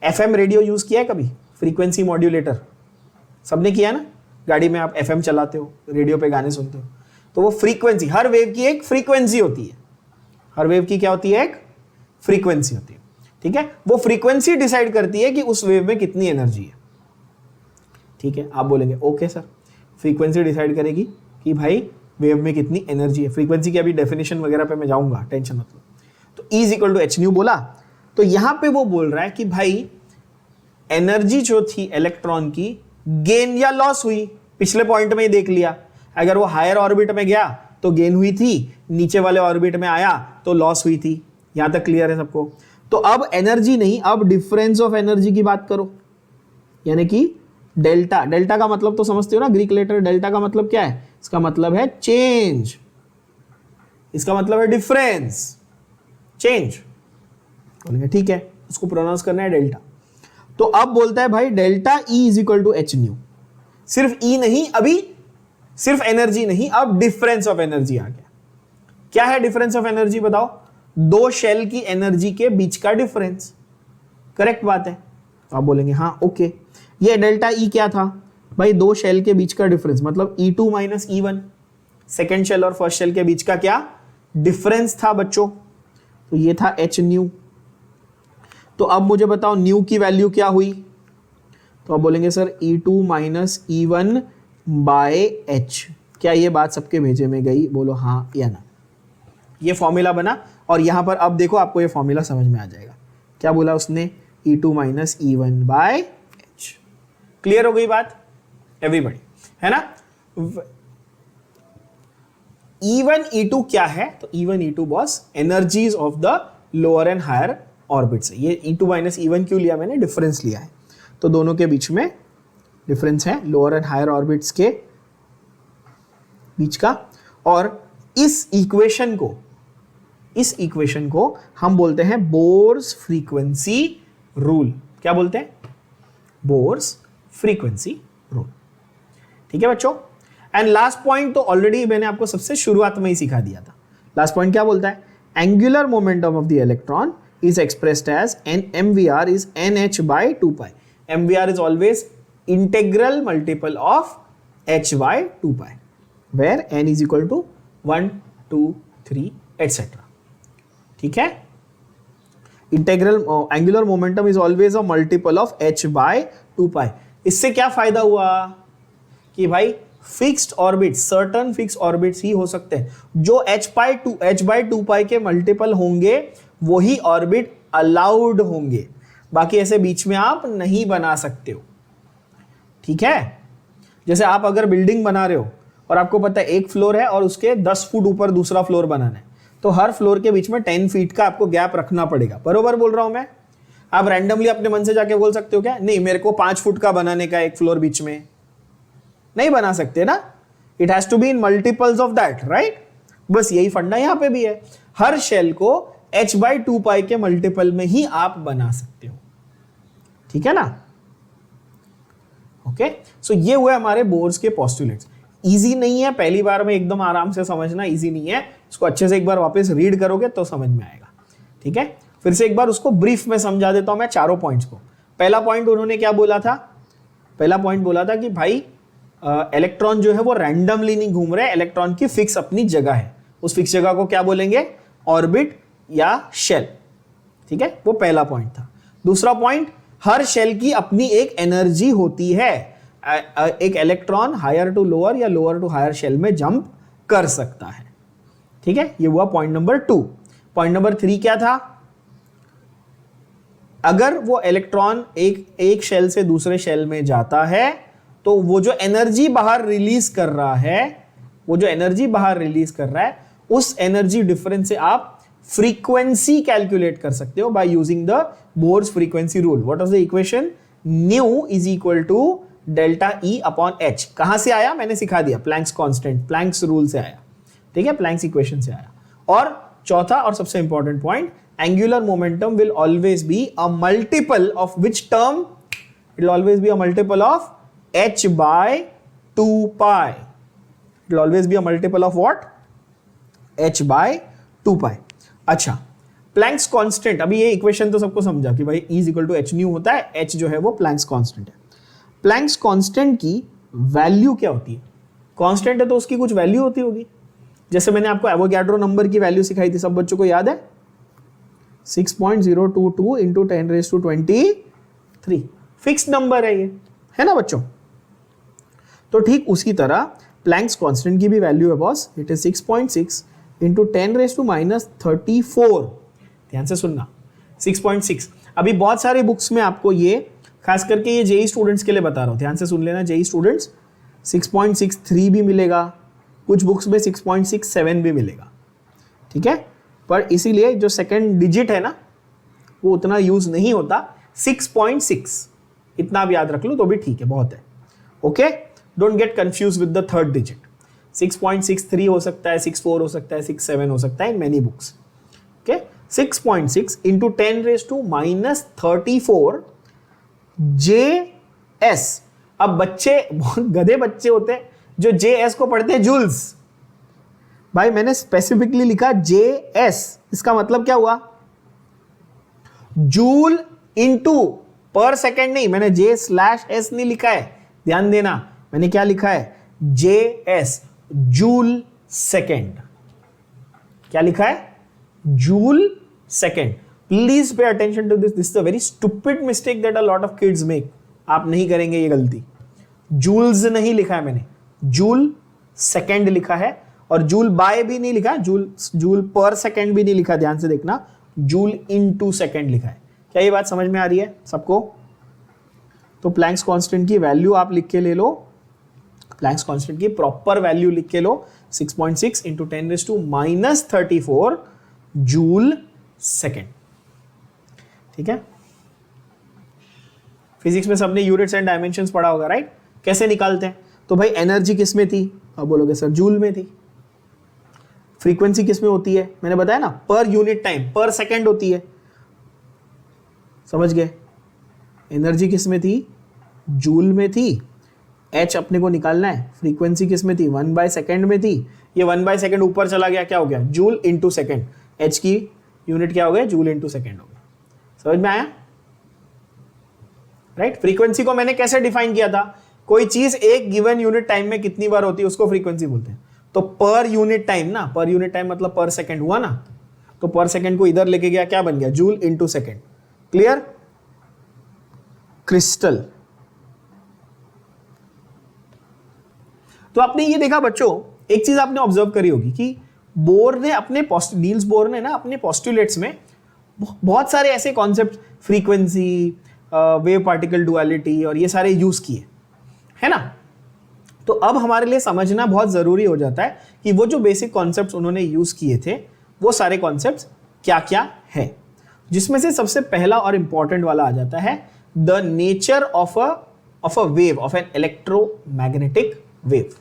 FM रेडियो यूज किया है कभी, फ्रीक्वेंसी मॉड्यूलेटर सबने किया ना, गाड़ी में आप FM चलाते हो, रेडियो पे गाने सुनते हो, तो वो फ्रीक्वेंसी, हर वेव की एक फ्रीक्वेंसी होती है, हर वेव की क्या होती है, एक फ्रीक्वेंसी होती है, ठीक है। वो फ्रीक्वेंसी डिसाइड करती है कि उस वेव में कितनी एनर्जी है, ठीक है। आप बोलेंगे ओके सर, फ्रीक्वेंसी डिसाइड करेगी कि भाई वेव में कितनी एनर्जी है। फ्रीक्वेंसी की अभी डेफिनेशन वगैरह पे मैं जाऊंगा, टेंशन मत लो। तो E is equal to H nu बोला, तो यहां पे वो बोल रहा है कि भाई एनर्जी जो थी इलेक्ट्रॉन की गेन या लॉस हुई, पिछले पॉइंट में ही देख लिया। अगर वो हायर ऑर्बिट में गया तो गेन हुई थी, नीचे वाले ऑर्बिट में आया तो लॉस हुई थी। यहां तक क्लियर है सबको? तो अब एनर्जी नहीं, अब डिफरेंस ऑफ एनर्जी की बात करो, यानी कि डेल्टा। डेल्टा का मतलब तो समझते हो ना, ग्रीक लेटर डेल्टा का मतलब क्या है? इसका मतलब है चेंज, इसका मतलब है डिफरेंस, चेंज। बोलेंगे ठीक है, उसको प्रोनाउंस करना है डेल्टा। तो अब बोलता है भाई delta E is equal to H nu. सिर्फ ई नहीं, अभी सिर्फ एनर्जी नहीं, अब डिफरेंस ऑफ एनर्जी आ गया। क्या है डिफरेंस ऑफ एनर्जी बताओ? दो शेल की एनर्जी के बीच का डिफरेंस। करेक्ट बात है। तो आप बोलेंगे हाँ ओके। ये डेल्टा ई क्या था भाई? दो शेल के बीच का डिफरेंस, मतलब E2 minus E1, second shell और फर्स्ट शेल के बीच का क्या डिफरेंस था बच्चों? तो ये था एच न्यू। तो अब मुझे बताओ न्यू की वैल्यू क्या हुई? तो आप बोलेंगे sir E2 minus E1 by H. क्या ये बात सबके भेजे में गई? बोलो हाँ या ना। ये फॉर्मूला बना और यहां पर अब देखो आपको ये फॉर्मूला समझ में आ जाएगा। क्या बोला उसने? E2 minus E1 by H. Clear हो गई बात एवरीबॉडी, है ना? E1 E2 क्या है? तो E1 E2 boss energies of the lower and higher orbits. ये E2 माइनस E1 क्यों लिया मैंने? डिफरेंस लिया है, तो दोनों के बीच में डिफरेंस है, लोअर एंड हायर ऑर्बिट्स के बीच का। और इस इक्वेशन को हम बोलते हैं बोर्स फ्रीक्वेंसी रूल। क्या बोलते हैं? Bohr's frequency rule. ठीक है बच्चों? एंड लास्ट पॉइंट तो ऑलरेडी मैंने आपको सबसे शुरुआत में ही सिखा दिया था। लास्ट पॉइंट क्या बोलता है? Angular momentum of the electron is expressed as n mvr is nh by 2 pi. mvr is always integral multiple of h by 2 pi, where n is equal to 1, 2, 3 etc. ठीक है? Integral angular momentum is always a multiple of h by 2 pi. इससे क्या फायदा हुआ कि भाई fixed orbit, certain fix orbits ही हो सकते हैं जो h by 2 pi के मल्टीपल होंगे, वही ऑर्बिट अलाउड होंगे। बाकी ऐसे बीच में आप नहीं बना सकते हो। ठीक है? जैसे आप अगर बिल्डिंग बना रहे हो और आपको पता है एक फ्लोर है और उसके 10 फुट ऊपर दूसरा फ्लोर बनाना है, तो हर फ्लोर के बीच में 10 फीट का आपको गैप रखना पड़ेगा। बरोबर बोल रहा हूं मैं? आप रैंडमली अपने मन से जाके बोल सकते हो क्या? नहीं, मेरे को 5 फुट का बनाने का एक फ्लोर बीच में, नहीं बना सकते ना। It has to be in multiples of that, right? बस यही फंडा यहां पे भी है। हर शेल को h by 2 pi के मल्टीपल में ही आप बना सकते हो। ठीक है ना? ओके, सो ये हुए हमारे बोर्स के पोस्टुलेट्स। इजी नहीं है, पहली बार में एकदम आराम से समझना इजी नहीं है। इसको अच्छे से एक बार वापस रीड करोगे तो समझ में आएगा। ठीक है? फिर से एक बार उसको ब्रीफ में समझा देता हूं मैं चारों पॉइंट्स को। पहला पॉइंट उन्होंने क्या बोला था? पहला पॉइंट बोला था कि भाई इलेक्ट्रॉन जो है वो रैंडमली नहीं घूम रहे, इलेक्ट्रॉन की फिक्स अपनी जगह है। उस फिक्स जगह को क्या बोलेंगे? ऑर्बिट या शेल। ठीक है? वो पहला पॉइंट था। दूसरा पॉइंट, हर शेल की अपनी एक एनर्जी होती है। एक इलेक्ट्रॉन हायर टू लोअर या लोअर टू हायर शेल में जंप कर सकता है। ठीक है? ये हुआ पॉइंट नंबर 2। पॉइंट नंबर 3 क्या था? अगर वो इलेक्ट्रॉन एक शेल से दूसरे शेल में जाता है तो वो जो एनर्जी बाहर रिलीज कर रहा है, उस एनर्जी डिफरेंस से आप फ्रीक्वेंसी कैलकुलेट कर सकते हो by using the Bohr's frequency rule. What was the equation? Nu is equal to delta E upon H. कहां से आया? मैंने सिखा दिया, प्लैंक्स कांस्टेंट, प्लैंक्स रूल से आया। ठीक है? प्लैंक्स इक्वेशन से आया। और चौथा और सबसे important point, angular momentum will always be a multiple of which term? It will always be a multiple of h by 2 pi. It will always be a multiple of what? h by 2 pi. अच्छा, प्लैंक्स कांस्टेंट, अभी ये इक्वेशन तो सबको समझा कि भाई E is equal to h new होता है, h जो है वो प्लैंक्स कांस्टेंट है। प्लैंक्स कांस्टेंट की वैल्यू क्या होती है? कांस्टेंट है तो उसकी कुछ वैल्यू होती होगी। जैसे मैंने आपको एवोगैड्रो नंबर की वैल्यू सिखाई थी, सब बच्चों को याद है? 6.022 into 10⁻23। फिक्स नंबर है ये, है ना बच्चों? तो ठीक उसी तरह प्लैंक्स कांस्टेंट की भी वैल्यू है बॉस, इट इज 6.6 into 10⁻34। ध्यान से सुनना, 6.6। अभी बहुत सारे बुक्स में आपको ये खास करके ये जेई स्टूडेंट्स के लिए बता रहा हूँ, ध्यान से सुन लेना। जेई स्टूडेंट्स 6.63 भी मिलेगा, कुछ बुक्स में 6.67 भी मिलेगा, ठीक है। पर इसीलिए जो सेकंड डिजिट है ना वो उतना यूज नहीं होता, 6.6 इतना आप याद रख लो तो भी ठीक है, बहुत है। Okay, don't get confuse with the third digit. 6.63 हो सकता है, 64 हो सकता है, 67 हो सकता है in many books. Okay, 6.6 into 10⁻⁻34 JS। अब बच्चे बहुत गधे बच्चे होते हैं जो JS को पढ़ते हैं जूल्स। भाई मैंने स्पेसिफिकली लिखा JS, इसका मतलब क्या हुआ? जूल इंटू पर सेकेंड नहीं, मैंने J/S नहीं लिखा है, ध्यान देना। मैंने क्या लिखा है? JS, joule second. क्या लिखा है? Joule second. Please pay attention to this is a very stupid mistake that a lot of kids make. आप नहीं करेंगे ये गलती। जूल्स नहीं लिखा है मैंने, जूल सेकेंड लिखा है, और जूल बाय भी नहीं लिखा, जूल पर सेकेंड भी नहीं लिखा, ध्यान से देखना, जूल इनटू सेकेंड लिखा है। क्या ये बात समझ में आ रही है सबको? तो प्लैंक्स कांस्टेंट की वैल्यू आप लिख के ले लो, प्लैंक्स कांस्टेंट की प्रॉपर वैल्यू लिख के लो, 6.6 इंटू 10⁻⁻34 जूल सेकेंड, ठीक है। फिजिक्स में सबने यूनिट्स एंड डायमेंशंस पढ़ा होगा, राइट? कैसे निकालते हैं? तो भाई एनर्जी किस में थी? अब बोलोगे सर जूल में थी। फ्रीक्वेंसी किस में होती है? मैंने बताया ना, पर यूनिट टाइम, पर सेकेंड होती है, समझ गए? एनर्जी किस में थी? जूल में थी। एच अपने को निकालना है, फ्रीक्वेंसी किस में थी? 1/सेकेंड में थी। ये 1/सेकेंड ऊपर चला गया, क्या हो गया? Joule into second. एच की यूनिट क्या हो गया? जूल इंटू सेकेंड हो गया। समझ में आया? राइट? फ्रीक्वेंसी को मैंने कैसे डिफाइन किया था? कोई चीज एक गिवन यूनिट टाइम में कितनी बार होती है उसको फ्रीक्वेंसी बोलते हैं। तो पर यूनिट टाइम ना, पर यूनिट टाइम मतलब पर सेकेंड हुआ ना, तो पर सेकेंड को इधर लेके गया, क्या बन गया? Joule into second. Clear? Crystal. तो आपने ये देखा बच्चों, एक चीज आपने ऑब्जर्व करी होगी कि बोर ने अपने नील्स बोर ने ना अपने पोस्टुलेट्स में बहुत सारे ऐसे concept, frequency, wave particle duality और ये सारे यूज किए, है ना। तो अब हमारे लिए समझना बहुत जरूरी हो जाता है कि वो जो बेसिक कॉन्सेप्ट्स उन्होंने यूज किए थे वो सारे कॉन्सेप्ट्स क्या क्या है, जिसमें से सबसे पहला और इंपॉर्टेंट वाला आ जाता है the nature of a wave, of an electromagnetic wave.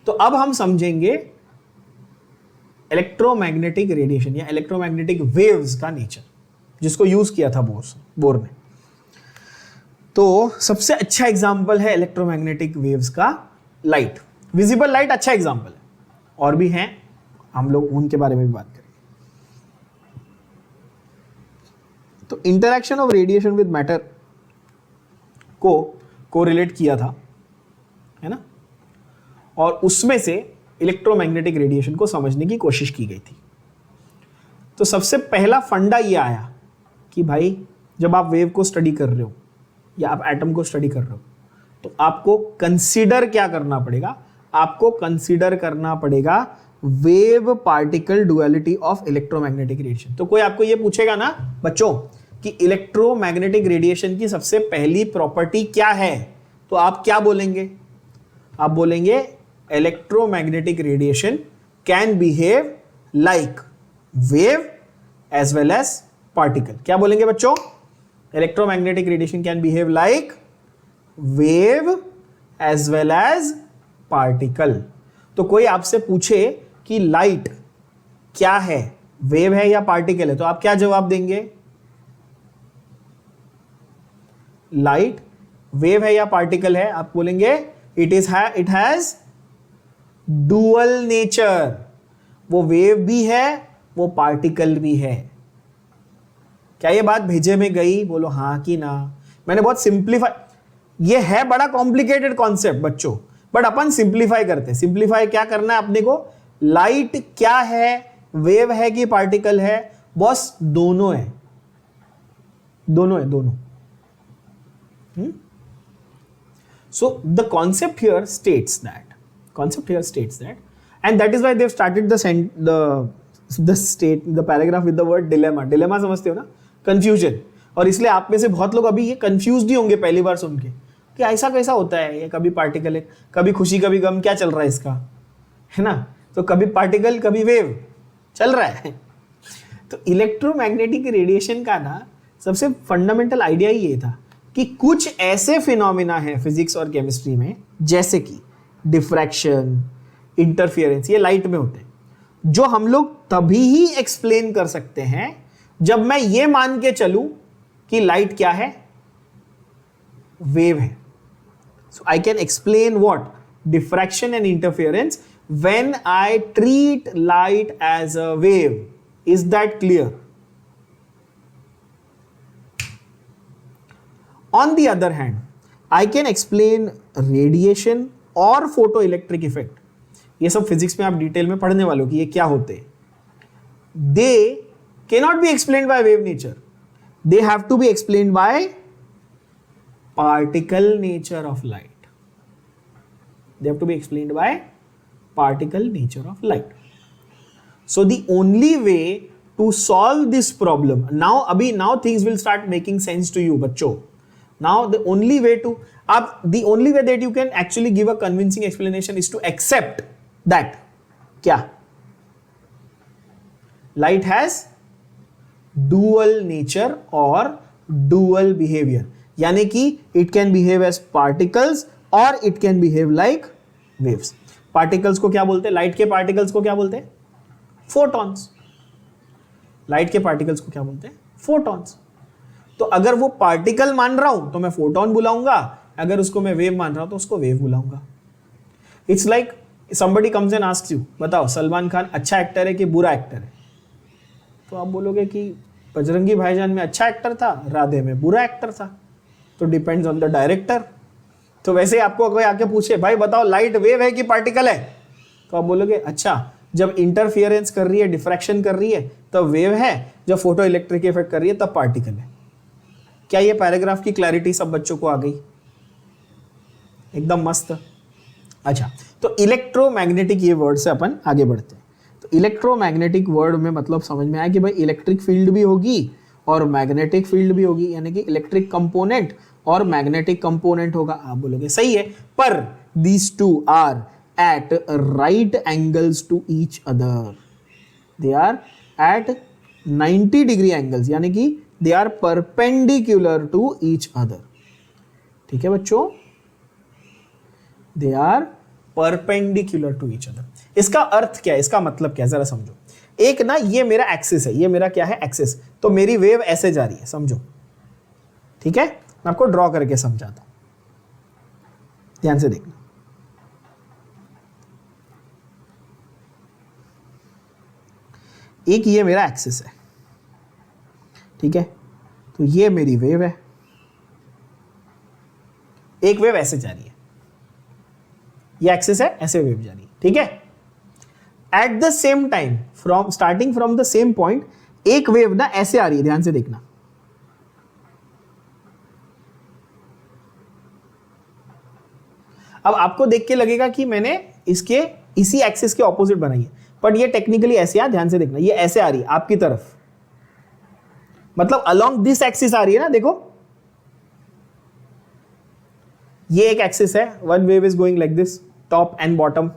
तो अब हम समझेंगे इलेक्ट्रोमैग्नेटिक रेडिएशन या इलेक्ट्रोमैग्नेटिक वेव्स का नेचर, जिसको यूज किया था बोर ने। तो सबसे अच्छा एग्जांपल है इलेक्ट्रोमैग्नेटिक वेव्स का लाइट। विजिबल लाइट अच्छा एग्जांपल है, और भी हैं, हम लोग उनके बारे में भी बात करेंगे। तो interaction of radiation with matter को कोरिलेट किया था, है ना, और उसमें से इलेक्ट्रोमैग्नेटिक रेडिएशन को समझने की कोशिश की गई थी। तो सबसे पहला फंडा ये आया कि भाई जब आप वेव को स्टडी कर रहे हो या आप एटम को स्टडी कर रहे हो तो आपको कंसीडर क्या करना पड़ेगा? आपको कंसीडर करना पड़ेगा wave particle duality of electromagnetic radiation. तो कोई आपको ये पूछेगा ना बच्चों कि इलेक्ट्रोमैग्नेटिक रेडिएशन की सबसे पहली प्रॉपर्टी क्या है, तो आप क्या बोलेंगे? आप बोलेंगे electromagnetic radiation can behave like wave as well as particle. क्या बोलेंगे बच्चों? Electromagnetic radiation can behave like wave as well as particle. तो कोई आपसे पूछे कि लाइट क्या है, वेव है या पार्टिकल है, तो आप क्या जवाब देंगे? लाइट वेव है या पार्टिकल है? आप बोलेंगे इट हैज डुअल नेचर। वो वेव भी है, वो पार्टिकल भी है। क्या ये बात भेजे में गई? बोलो हाँ कि ना। मैंने बहुत सिंप्लीफाई, ये है बड़ा कॉम्प्लिकेटेड कॉन्सेप्ट बच्चों, बट अपन सिंप्लीफाई करते हैं। सिंप्लीफाई क्या करना है अपने को? लाइट क्या है, वेव है कि पार्टिकल है? बॉस दोनों है, दोनों है, दोनों। So the concept here states that, and that is why they've started the paragraph with the word dilemma. Dilemma समझते हो ना? Confusion. और इसलिए आप में से बहुत लोग अभी ये कंफ्यूज ही होंगे पहली बार सुन के कि ऐसा कैसा होता है, ये कभी पार्टिकल है, कभी खुशी कभी गम, क्या चल रहा है इसका, है ना। तो कभी पार्टिकल कभी वेव चल रहा है। तो इलेक्ट्रोमैग्नेटिक रेडिएशन का ना सबसे फंडामेंटल आइडिया ही ये था कि कुछ ऐसे फिनोमिना है फिजिक्स और केमिस्ट्री में, जैसे कि डिफ्रैक्शन, इंटरफियरेंस, ये लाइट में होते हैं, जो हम लोग तभी ही एक्सप्लेन कर सकते हैं जब मैं ये मान के चलूं कि लाइट क्या है, वेव है। So I can explain what diffraction and interference when I treat light as a wave. Is that clear? On the other hand, I can explain radiation और photoelectric effect. ये सब फिजिक्स में आप डिटेल में पढ़ने वाले हो कि ये क्या होते हैं. They cannot be explained by wave nature. They have to be explained by particle nature of light. They have to be explained by particle nature of light. So the only way to solve this problem, now things will start making sense to you, बच्चों. Now the only way that you can actually give a convincing explanation is to accept that क्या light has dual nature or dual behavior, यानी कि it can behave as particles or it can behave like waves. particles को क्या बोलते हैं? light के particles को क्या बोलते हैं? photons. light के particles को क्या बोलते हैं? photons. तो अगर वो पार्टिकल मान रहा हूं तो मैं फोटोन बुलाऊंगा, अगर उसको मैं वेव मान रहा हूं तो उसको वेव बुलाऊंगा. It's like somebody comes and asks you, बताओ सलमान खान अच्छा एक्टर है कि बुरा एक्टर है? तो आप बोलोगे कि बजरंगी भाईजान में अच्छा एक्टर था, राधे में बुरा एक्टर था. तो डिपेंड्स ऑन द डायरेक्टर. तो वैसे ही आपको कोई आके पूछे भाई बताओ लाइट वेव है कि पार्टिकल है, तो आप बोलोगे अच्छा जब इंटरफियरेंस कर रही है, डिफ्रैक्शन कर रही है तब वेव है, जब फोटो इलेक्ट्रिक इफेक्ट कर रही है तब पार्टिकल है. क्या ये पैराग्राफ की क्लैरिटी सब बच्चों को आ गई? एकदम मस्त. अच्छा, तो इलेक्ट्रोमैग्नेटिक ये वर्ड से अपन आगे बढ़ते हैं. तो इलेक्ट्रोमैग्नेटिक वर्ड में मतलब समझ में आया कि भाई इलेक्ट्रिक फील्ड भी होगी और मैग्नेटिक फील्ड भी होगी, यानी कि इलेक्ट्रिक कंपोनेंट और मैग्नेटिक कंपोनेंट होगा. आप बोलोगे सही है, पर these two are at right angles to each other. They are at 90 degree angles, यानी कि they are perpendicular to each other. ठीक है बच्चों, they are perpendicular to each other. इसका अर्थ क्या है, इसका मतलब क्या है, जरा समझो. एक ना ये मेरा एक्सिस है, ये मेरा क्या है एक्सिस, तो मेरी वेव ऐसे जा रही है, समझो. ठीक है, मैं आपको ड्रॉ करके समझाता हूं, ध्यान से देखना. एक ये मेरा एक्सिस है, ठीक है, तो ये मेरी वेव है. एक वेव ऐसे जा रही है, ये एक्सिस है, ऐसे वेव जा रही है. ठीक है, at the same time starting from the same point एक वेव ना ऐसे आ रही है, ध्यान से देखना. अब आपको देख के लगेगा कि मैंने इसी एक्सिस के ऑपोजिट बनाई है, बट ये टेक्निकली ऐसे है, ध्यान से देखना. ये ऐसे आ रही है आपकी तरफ, मतलब अलोंग दिस एक्सिस आ रही है ना. देखो ये एक एक्सिस है, one wave is going like this, top and bottom.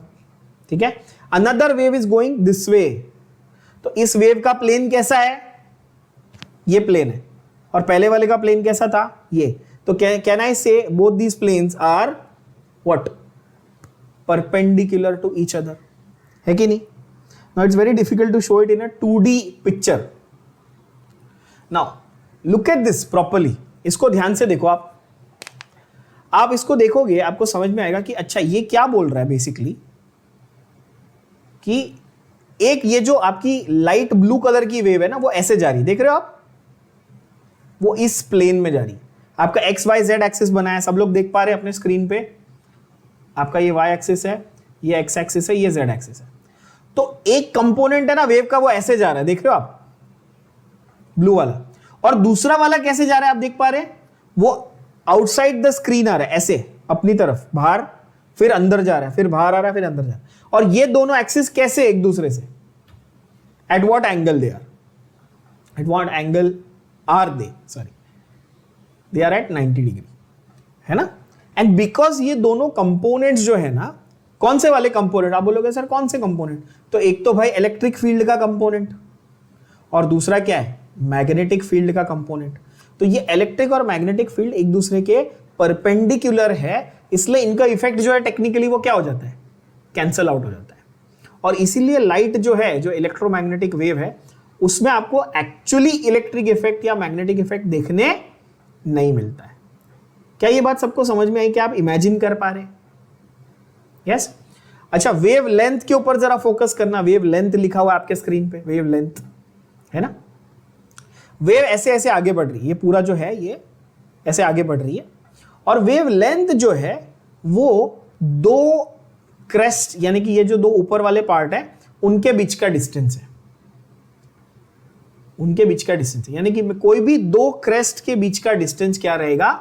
ठीक है, another wave is going this way. तो इस वेव का प्लेन कैसा है? ये प्लेन है. और पहले वाले का प्लेन कैसा था? ये. तो can I say both these planes are what? Perpendicular to each other, है कि नहीं? Now it's very difficult to show it in a 2D picture. Now look at this properly. इसको ध्यान से देखो. आप इसको देखोगे आपको समझ में आएगा कि अच्छा ये क्या बोल रहा है बेसिकली, कि एक ये जो आपकी लाइट ब्लू कलर की वेव है ना, वो ऐसे जा रही है, देख रहे हो आप, वो इस प्लेन में जा रही है. आपका एक्स वाई जेड एक्सिस बनाया, सब लोग देख पा रहे हैं अपने स्क्रीन पे. आपका ये वाई एक्सिस है, ये एक्स एक्सिस है, ये जेड एक्सिस है. तो एक कंपोनेंट है ना वेव का, वो ऐसे जा रहा है, देख रहे हो आप, ब्लू वाला. और दूसरा वाला कैसे जा रहा है आप देख पा रहे हैं, वो आउटसाइड द स्क्रीन आ रहा है, ऐसे अपनी तरफ बाहर, फिर अंदर जा रहा है, फिर बाहर आ रहा है, फिर अंदर जा रहा है. और ये दोनों एक्सिस कैसे एक दूसरे से, at what angle they are, at what angle are they, sorry, they are at 90 degree, है ना। एंड बिकॉज ये दोनों कंपोनेंट्स जो है ना, कौन से वाले कंपोनेंट, आप बोलोगे सर कौन से कंपोनेंट, तो एक तो भाई इलेक्ट्रिक फील्ड का कंपोनेंट और दूसरा क्या है, मैग्नेटिक फील्ड का कंपोनेंट। तो ये इलेक्ट्रिक और मैग्नेटिक फील्ड एक दूसरे के परपेंडिकुलर है, इसलिए इनका इफेक्ट जो है टेक्निकली वो क्या हो जाता है, कैंसल आउट हो जाता है। और इसीलिए लाइट जो है, जो इलेक्ट्रोमैग्नेटिक वेव है, उसमें आपको एक्चुअली इलेक्ट्रिक इफेक्ट या मैग्नेटिक इफेक्ट देखने नहीं मिलता है। क्या ये बात सबको समझ में आई, क्या आप इमेजिन कर पा रहे हैं? यस। अच्छा, वेव लेंथ के ऊपर जरा फोकस करना, वेव लेंथ लिखा हुआ है आपके स्क्रीन पे, वेव लेंथ है ना। वेव ऐसे ऐसे आगे बढ़ रही है, ये पूरा जो है ये ऐसे आगे बढ़ रही है, और वेव लेंथ जो है वो दो क्रेस्ट, यानी कि ये जो दो ऊपर वाले पार्ट है उनके बीच का डिस्टेंस है, उनके बीच का डिस्टेंस है, यानी कि कोई भी दो क्रेस्ट के बीच का डिस्टेंस क्या रहेगा,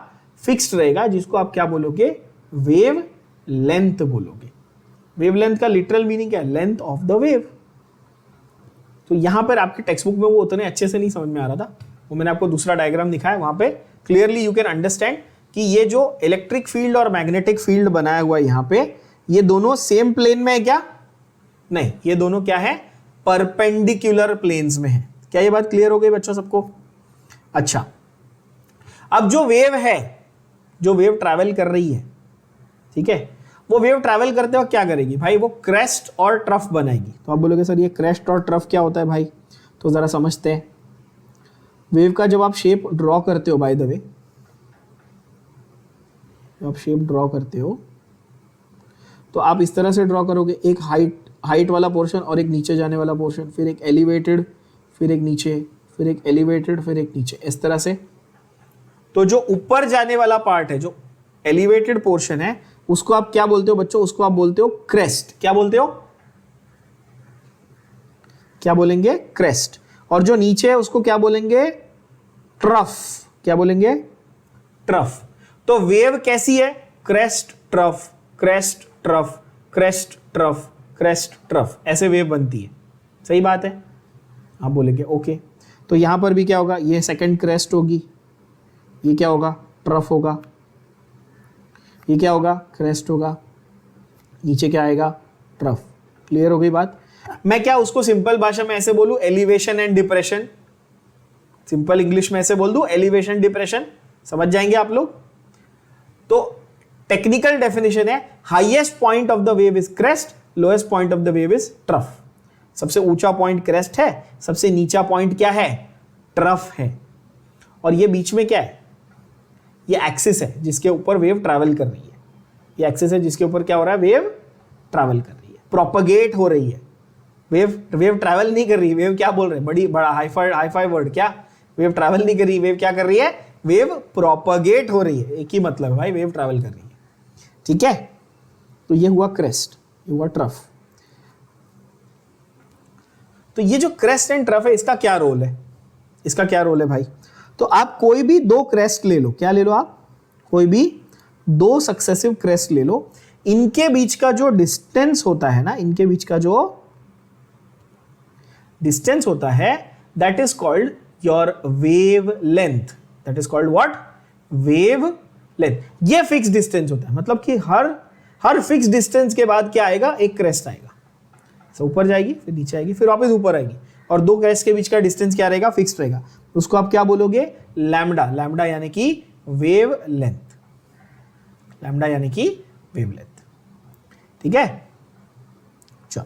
फिक्स्ड रहेगा, जिसको आप क्या बोलोगे, वेव लेंथ बोलोगे। वेव लेंथ का लिटरल मीनिंग क्या है, लेंथ ऑफ द वेव। तो यहां पर आपके टेक्स्ट बुक में वो उतने अच्छे से नहीं समझ में आ रहा था, वो मैंने आपको दूसरा डायग्राम दिखाया, वहां पे क्लियरली यू कैन अंडरस्टैंड कि ये जो इलेक्ट्रिक फील्ड और मैग्नेटिक फील्ड बनाया हुआ है यहां पे, ये दोनों सेम प्लेन में है क्या, नहीं, ये दोनों क्या है, परपेंडिकुलर प्लेन्स में है। क्या ये बात क्लियर हो गई बच्चों सबको? अच्छा, अब जो वेव है, जो वेव ट्रैवल कर रही है, ठीक है, वो वेव ट्रैवल करते वक्त क्या करेगी भाई, वो क्रेस्ट और ट्रफ बनाएगी। तो आप बोलोगे सर ये क्रेस्ट और ट्रफ क्या होता है भाई, तो जरा समझते हैं। वेव का जब आप शेप ड्रॉ करते हो, बाय द वे जब आप शेप ड्रॉ करते हो तो आप इस तरह से ड्रॉ करोगे, एक हाइट वाला पोर्शन और एक नीचे जाने वाला पोर्शन, फिर एक एलिवेटेड, फिर एक नीचे, फिर एक एलिवेटेड, फिर एक नीचे, इस तरह से। तो जो ऊपर जाने वाला पार्ट है, जो एलिवेटेड पोर्शन है, उसको आप क्या बोलते हो बच्चों, उसको आप बोलते हो क्रेस्ट। क्या बोलते हो, क्या बोलेंगे, क्रेस्ट। और जो नीचे है उसको क्या बोलेंगे, ट्रफ। क्या बोलेंगे, ट्रफ। तो वेव कैसी है, crest trough, crest trough, crest trough, crest trough, ऐसे वेव बनती है। सही बात है, आप बोलेंगे ओके। तो यहां पर भी क्या होगा, ये सेकंड क्रेस्ट होगी, ये क्या होगा, ट्रफ होगा, ये क्या होगा, क्रेस्ट होगा, नीचे क्या आएगा, ट्रफ। क्लियर हो गई बात? मैं क्या उसको सिंपल भाषा में ऐसे बोलूं, elevation and depression, simple English में ऐसे बोल दूं, एलिवेशन डिप्रेशन, समझ जाएंगे आप लोग। तो टेक्निकल डेफिनेशन है, highest point of the wave is crest, lowest point of the wave is trough. सबसे ऊंचा पॉइंट क्रेस्ट है, सबसे नीचा पॉइंट क्या है, ट्रफ है। और ये बीच में क्या है, ये एक्सिस है जिसके ऊपर वेव ट्रैवल कर रही है, ये एक्सिस है जिसके ऊपर क्या हो रहा है, वेव ट्रैवल कर रही है, प्रोपगेट हो रही है। वेव ट्रैवल नहीं कर रही, वेव क्या बोल रहे हैं, बड़ा हाई-फाई वर्ड, क्या वेव ट्रैवल नहीं कर रही, वेव क्या कर रही है, वेव प्रोपगेट हो रही है। एक ही मतलब है भाई, वेव ट्रैवल कर रही है, ठीक है। तो ये हुआ क्रेस्ट, ये हुआ ट्रफ। तो ये जो क्रेस्ट एंड ट्रफ है, इसका क्या रोल है, इसका क्या रोल है भाई? तो आप कोई भी दो क्रेस्ट ले लो, क्या ले लो आप, कोई भी दो सक्सेसिव क्रेस्ट ले लो, इनके बीच का जो डिस्टेंस होता है ना, इनके बीच का जो डिस्टेंस होता है, that is called your wave length. That is called what, wave length. ये फिक्स डिस्टेंस होता है, मतलब कि हर फिक्स डिस्टेंस के बाद क्या आएगा, एक क्रेस्ट आएगा, तो ऊपर जाएगी, फिर नीचे आएगी, फिर वापस ऊपर आएगी, और दो क्रेस्ट के बीच का डिस्टेंस क्या रहेगा, फिक्स्ड रहेगा। उसको आप क्या बोलोगे, लैम्डा। लैम्डा यानी कि वेव लेंथ, लैम्डा यानी कि वेव लेंथ, ठीक है। चलो,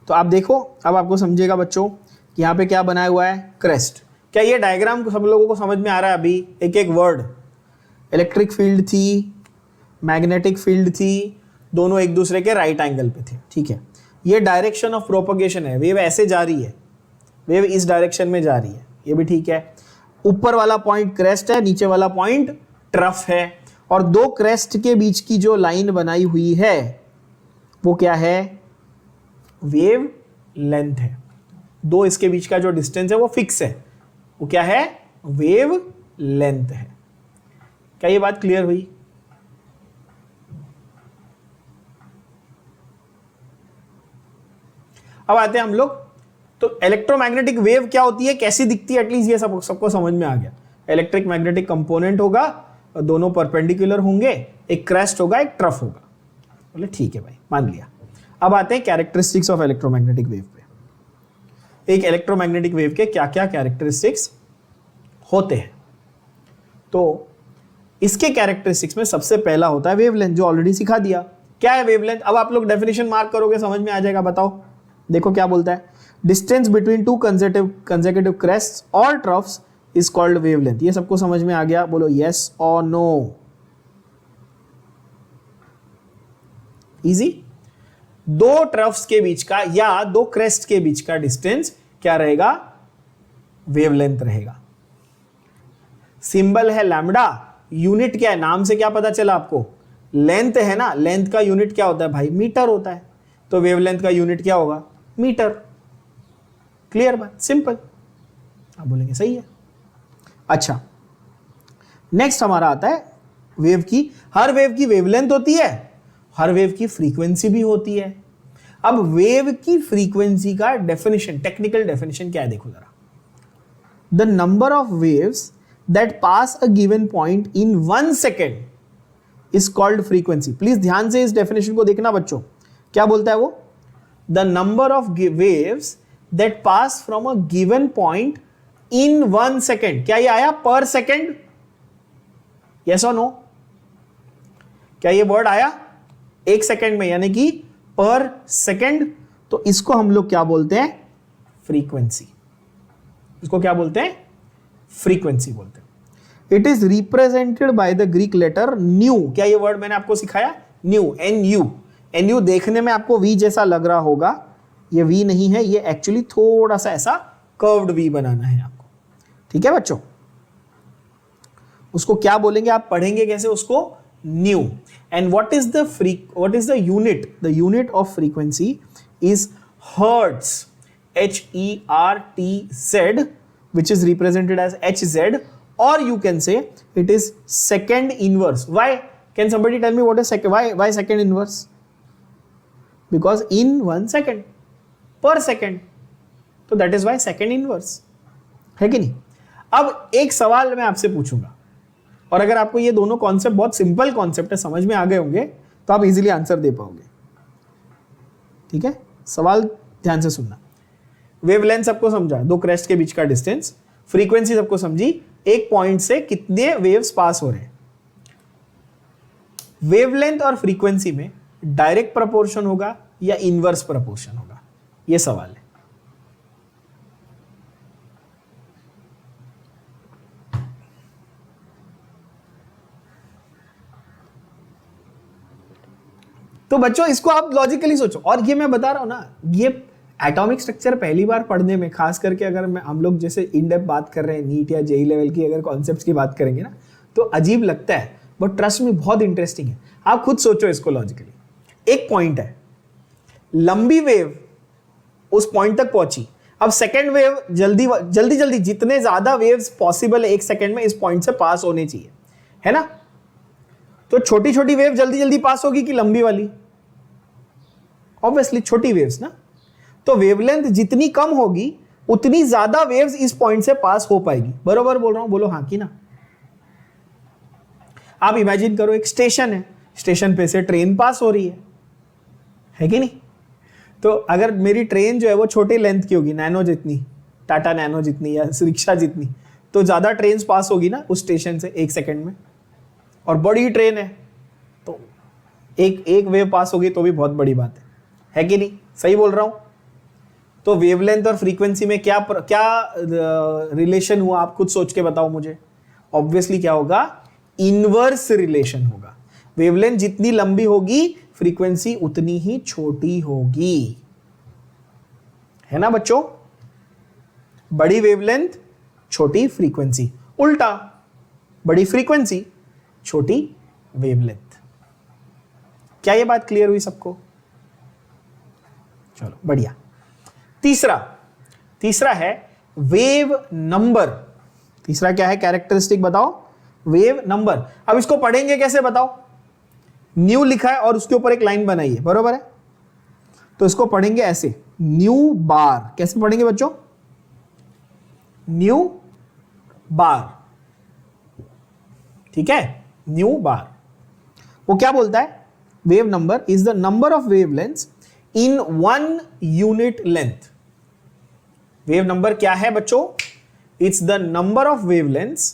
तो आप देखो, अब आपको समझेगा बच्चों कि यहाँ पे क्या बनाया हुआ है, क्रेस्ट। क्या ये डायग्राम सब लोगों को समझ में आ रहा है? अभी एक एक वर्ड, इलेक्ट्रिक फील्ड थी, मैग्नेटिक फील्ड थी, दोनों एक दूसरे के राइट एंगल पे थे, ठीक है। ये डायरेक्शन ऑफ प्रोपगेशन है, वेव ऐसे जा रही है, वेव इस डायरेक्शन में जा रही है, ये भी ठीक है। ऊपर वाला पॉइंट क्रेस्ट है, नीचे वाला पॉइंट ट्रफ है, और दो क्रेस्ट के बीच की जो लाइन बनाई हुई है वो क्या है, वेव लेंथ है। दो इसके बीच का जो डिस्टेंस है वो फिक्स है, वो क्या है, वेव लेंथ है। क्या ये बात क्लियर हुई? अब आते हैं हम लोग, तो इलेक्ट्रोमैग्नेटिक वेव क्या होती है, कैसी दिखती है, एटलीस्ट ये सबको समझ में आ गया। इलेक्ट्रिक मैग्नेटिक कंपोनेंट होगा और दोनों परपेंडिकुलर होंगे, एक क्रेस्ट होगा एक ट्रफ होगा। बोले ठीक है भाई, मान लिया। अब आते हैं कैरेक्टरिस्टिक्स ऑफ इलेक्ट्रोमैग्नेटिक वेव पे। एक इलेक्ट्रोमैग्नेटिक वेव के क्या क्या कैरेक्टरिस्टिक्स होते हैं। तो इसके कैरेक्टरिस्टिक्स में सबसे पहला होता है वेवलेंथ, जो ऑलरेडी सिखा दिया। क्या है वेवलेंथ? अब आप लोग डेफिनेशन मार्क करोगे, समझ में आ जाएगा। बताओ, देखो क्या बोलता है। डिस्टेंस बिटवीन टू कंसेक्यूटिव क्रेस्ट्स और ट्रफ्स इज कॉल्ड वेवलेंथ। ये सबको समझ में आ गया? बोलो यस और नो। इजी। दो ट्रफ्स के बीच का या दो क्रेस्ट के बीच का डिस्टेंस क्या रहेगा? वेवलेंथ रहेगा। सिंबल है लैम्डा, यूनिट क्या है? नाम से क्या पता चला आपको? लेंथ है ना, लेंथ का यूनिट क्या होता है भाई? मीटर होता है। तो वेवलेंथ का यूनिट क्या होगा? मीटर। क्लियर बात, सिंपल। आप बोलेंगे सही है। अच्छा, नेक्स्ट हमारा आता है वेव की। हर वेव की वेवलेंथ होती है, हर वेव की फ्रीक्वेंसी भी होती है। अब वेव की फ्रीक्वेंसी का डेफिनेशन, टेक्निकल डेफिनेशन क्या है देखो जरा। The number of waves that pass a given point in 1 second is called frequency. Please ध्यान से इस डेफिनेशन को देखना बच्चों। क्या बोलता है वो? The number of waves that pass from a given point in 1 second. क्या ये आया पर सेकेंड? यस और नो? क्या ये वर्ड आया एक सेकेंड में, यानी कि पर सेकेंड? तो इसको हम लोग क्या बोलते हैं? फ्रीक्वेंसी। इसको क्या बोलते हैं? फ्रीक्वेंसी बोलते हैं। It is represented by the Greek letter nu. क्या ये वर्ड मैंने आपको सिखाया? New, NU। NU देखने में आपको V जैसा लग रहा होगा, ये V नहीं है, ये एक्चुअली थोड़ा सा ऐसा कर्व्ड V बनाना है आपको। ठीक है बच्चों? उसको क्या बोलेंगे, आप पढ़ेंगे कैसे उसको? New. And what is the unit? The unit of frequency is hertz, HERTZ, which is represented as HZ, or you can say it is second inverse. Why? Can somebody tell me what is why second inverse? Because in 1 second, per second. तो that is why second inverse. है कि नहीं? अब एक सवाल मैं आपसे पूछूंगा, और अगर आपको ये दोनों कॉन्सेप्ट, बहुत सिंपल कॉन्सेप्ट है, समझ में आ गए होंगे तो आप इजीली आंसर दे पाओगे। ठीक है? सवाल ध्यान से सुनना। वेवलेंथ सबको समझा, दो क्रेस्ट के बीच का डिस्टेंस। फ्रीक्वेंसी सबको समझी, एक पॉइंट से कितने वेव्स पास हो रहे हैं। वेवलेंथ और फ्रीक्वेंसी में डायरेक्ट प्रपोर्शन होगा या इनवर्स प्रपोर्शन होगा, यह सवाल है। तो बच्चों इसको आप लॉजिकली सोचो। और ये मैं बता रहा हूं ना, ये एटॉमिक स्ट्रक्चर पहली बार पढ़ने में, खास करके अगर हम लोग जैसे इन डेप्थ बात कर रहे हैं नीट या जेई लेवल की अगर कॉन्सेप्ट्स की बात करेंगे ना, तो अजीब लगता है, बट ट्रस्ट में बहुत इंटरेस्टिंग है। आप खुद सोचो इसको लॉजिकली। एक पॉइंट है, लंबी वेव उस पॉइंट तक पहुंची, अब सेकेंड वेव जल्दी जितने ज्यादा वेव्स पॉसिबल है एक सेकेंड में इस पॉइंट से पास होने चाहिए, है ना? तो छोटी छोटी वेव जल्दी पास होगी कि लंबी वाली? ऑब्वियसली छोटी वेव्स ना। तो वेवलेंथ जितनी कम होगी उतनी ज्यादा वेव्स इस पॉइंट से पास हो पाएगी। बरोबर बोल रहा हूं? बोलो हाँ कि ना। आप इमेजिन करो एक स्टेशन है, स्टेशन पे से ट्रेन पास हो रही है कि नहीं? तो अगर मेरी ट्रेन जो है वो छोटे लेंथ की होगी, नैनो जितनी, टाटा नैनो जितनी या रिक्शा जितनी, तो ज्यादा ट्रेन पास होगी ना उस स्टेशन से एक सेकेंड में। और बड़ी ट्रेन है तो एक वेव पास होगी तो भी बहुत बड़ी बात है कि नहीं? सही बोल रहा हूं? तो वेवलेंथ और फ्रीक्वेंसी में क्या रिलेशन हुआ, आप खुद सोच के बताओ मुझे। ऑब्वियसली क्या होगा? इनवर्स रिलेशन होगा। वेवलेंथ जितनी लंबी होगी फ्रीक्वेंसी उतनी ही छोटी होगी, है ना बच्चों? बड़ी वेवलेंथ छोटी फ्रीक्वेंसी, उल्टा बड़ी फ्रीक्वेंसी छोटी वेवलेंथ। क्या ये बात क्लियर हुई सबको? चलो बढ़िया। तीसरा है वेव नंबर। तीसरा क्या है कैरेक्टरिस्टिक बताओ? Wave number. अब इसको पढ़ेंगे कैसे बताओ? न्यू लिखा है और उसके ऊपर एक लाइन बनाई है, बरोबर है? तो इसको पढ़ेंगे ऐसे, न्यू बार। कैसे पढ़ेंगे बच्चों? न्यू बार। ठीक है, न्यू बार। वो क्या बोलता है, wave number is the number of wavelengths in 1 unit length. Wave number क्या है बच्चों, it's the number of wavelengths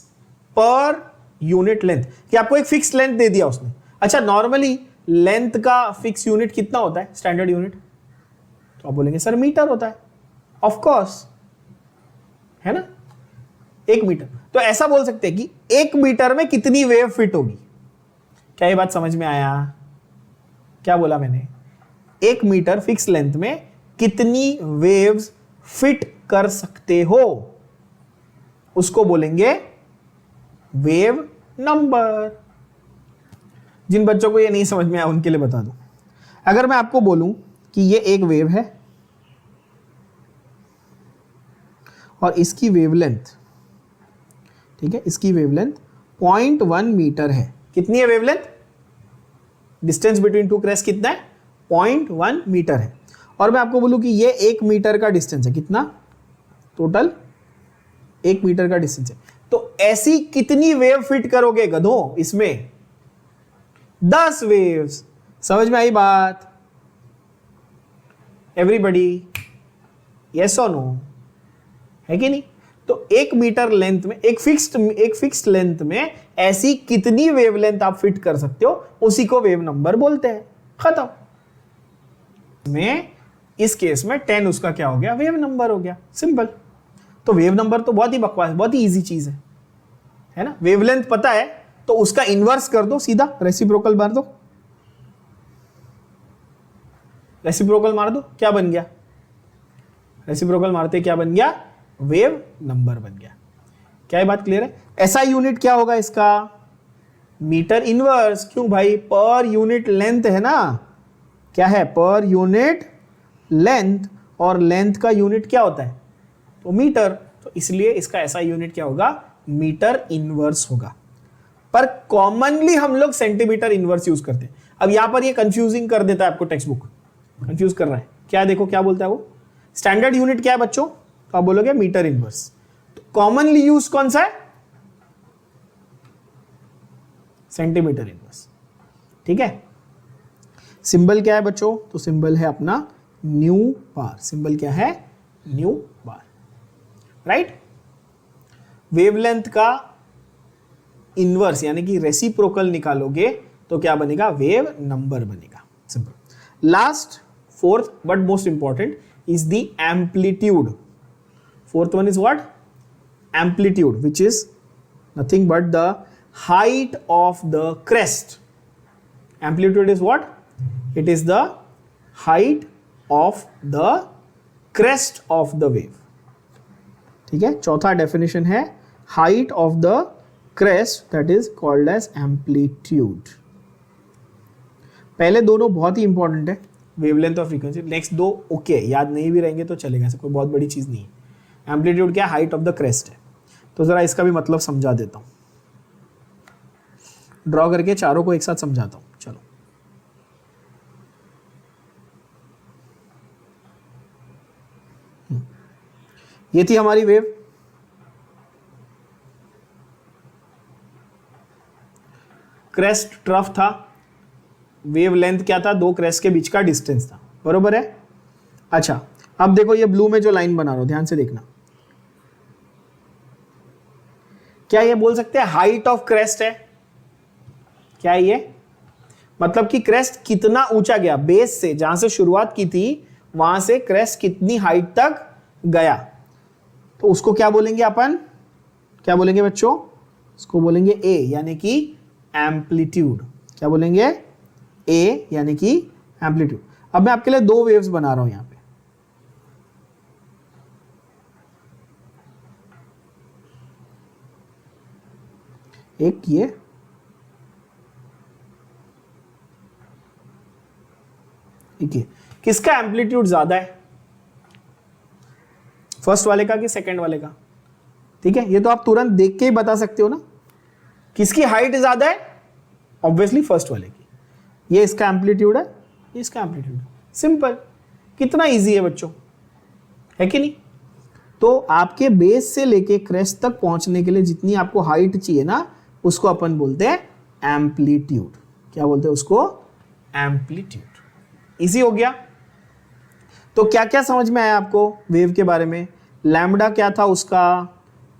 per unit length. कि आपको एक फिक्स लेंथ दे दिया उसने। अच्छा, नॉर्मली लेंथ का फिक्स यूनिट कितना होता है, स्टैंडर्ड यूनिट? तो आप बोलेंगे सर मीटर होता है। ऑफ कोर्स, है ना, 1 मीटर। तो ऐसा बोल सकते हैं कि 1 मीटर में कितनी वेव फिट होगी। क्या ये बात समझ में आया? क्या बोला मैंने? 1 मीटर फिक्स लेंथ में कितनी वेव्स फिट कर सकते हो, उसको बोलेंगे वेव नंबर। जिन बच्चों को ये नहीं समझ में आया उनके लिए बता दूं, अगर मैं आपको बोलूं कि ये एक वेव है और इसकी वेवलेंथ, ठीक है, इसकी वेवलेंथ 0.1 मीटर है। कितनी है wavelength? Distance between two crest कितना है? 0.1 मीटर है। और मैं आपको बोलूं कि ये 1 मीटर का डिस्टेंस है। कितना? टोटल 1 मीटर का डिस्टेंस है। तो ऐसी कितनी वेव फिट करोगे गधों इसमें? 10 वेव्स। समझ में आई बात? एवरीबडी, यस और नो, है कि नहीं? तो 1 मीटर लेंथ में एक फिक्स्ड लेंथ में ऐसी कितनी वेवलेंथ आप फिट कर सकते हो, उसी को वेव नंबर बोलते हैं। खत्म। में इस केस में 10 उसका क्या हो गया, वेव नंबर हो गया। सिंपल। तो वेव नंबर तो बहुत ही बकवास, बहुत ही इजी चीज है ना। वेवलेंथ पता है तो उसका इनवर्स कर दो, सीधा रेसिप्रोकल मार दो। रेसिप्रोकल मार दो, क्या बन गया? रेसिप्रोकल मारते क्या बन गया? वेव नंबर बन गया। क्या ये बात क्लियर है? ऐसा यूनिट क्या होगा इसका? Metre inverse. क्यों भाई? पर यूनिट लेंथ है ना। क्या है? पर यूनिट लेंथ, और लेंथ का यूनिट क्या होता है? तो मीटर। तो इसलिए इसका ऐसा यूनिट क्या होगा? मीटर इनवर्स होगा। पर कॉमनली हम लोग सेंटीमीटर इनवर्स यूज करते हैं। अब यहां पर ये कंफ्यूजिंग कर देता है आपको, टेक्स्ट बुक कंफ्यूज कर रहा है। क्या देखो क्या बोलता है वो, स्टैंडर्ड यूनिट क्या है बच्चों? तो आप बोलोगे मीटर इनवर्स। तो कॉमनली यूज कौन सा है? Centimetre inverse. ठीक है। सिंबल क्या है बच्चों? तो सिंबल है अपना न्यू बार। सिंबल क्या है? न्यू बार। राइट। वेवलेंथ का इनवर्स यानी कि रेसिप्रोकल निकालोगे तो क्या बनेगा? वेव नंबर बनेगा। Simple. Last, fourth but most important is the amplitude. Fourth one is what? Amplitude, which is nothing but the height of the crest. Amplitude is what? It is the height of the crest of the wave. ठीक है। चौथा डेफिनेशन है height of the crest, that is called as amplitude. पहले दोनों बहुत ही इंपॉर्टेंट है, वेवलेंथ और फ्रीक्वेंसी। नेक्स्ट दो ओके, याद नहीं भी रहेंगे तो चलेगा, ऐसा कोई बहुत बड़ी चीज नहीं है। एम्पलीट्यूड क्या? हाइट ऑफ द क्रेस्ट है। तो जरा इसका भी मतलब समझा देता हूं, ड्रॉ करके चारों को एक साथ समझाता हूं। चलो, ये थी हमारी वेव। क्रेस्ट ट्रफ था। वेव लेंथ क्या था? 2 क्रेस्ट के बीच का डिस्टेंस था। बरोबर है। अच्छा, अब देखो ये ब्लू में जो लाइन बना रहा हूं, ध्यान से देखना। क्या ये बोल सकते हैं हाइट ऑफ क्रेस्ट है? क्या ये मतलब कि क्रेस्ट कितना ऊंचा गया, बेस से जहां से शुरुआत की थी वहां से क्रेस्ट कितनी हाइट तक गया, तो उसको क्या बोलेंगे अपन? क्या बोलेंगे बच्चों? उसको बोलेंगे ए, यानी कि एम्पलीट्यूड। क्या बोलेंगे? ए यानी कि एम्पलीट्यूड। अब मैं आपके लिए 2 वेव्स बना रहा हूं यहां पे। एक ये, एक ये। किसका एम्पलीट्यूड ज्यादा है? फर्स्ट वाले का कि सेकंड वाले का? ठीक है, ये तो आप तुरंत देख के ही बता सकते हो ना। किसकी हाइट ज्यादा है? ऑब्वियसली फर्स्ट वाले की। ये इसका एम्पलीट्यूड है, ये इसका एम्पलीट्यूड है। सिंपल। कितना इजी है बच्चों, है कि नहीं? तो आपके बेस से लेके क्रेस्ट तक पहुंचने के लिए जितनी आपको हाइट चाहिए ना, उसको अपन बोलते हैं एम्पलीट्यूड। क्या बोलते हैं उसको? एम्पलीट्यूड। इजी हो गया। तो क्या क्या समझ में आया आपको वेव के बारे में? लैम्बडा क्या था उसका?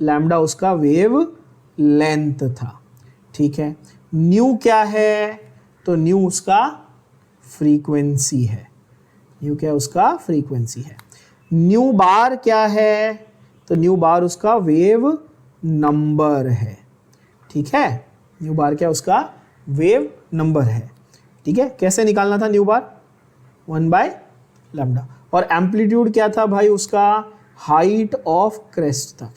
लैम्बडा उसका वेव लेंथ था, ठीक है। न्यू क्या है? तो न्यू उसका फ्रीक्वेंसी है। न्यू क्या है? उसका फ्रीक्वेंसी है। न्यू बार क्या है? तो न्यू बार उसका वेव नंबर है, ठीक है। न्यू बार क्या? उसका वेव नंबर है, ठीक है। कैसे निकालना था न्यू बार? 1/λ। और एम्पलीट्यूड क्या था भाई? उसका हाइट ऑफ क्रेस्ट था।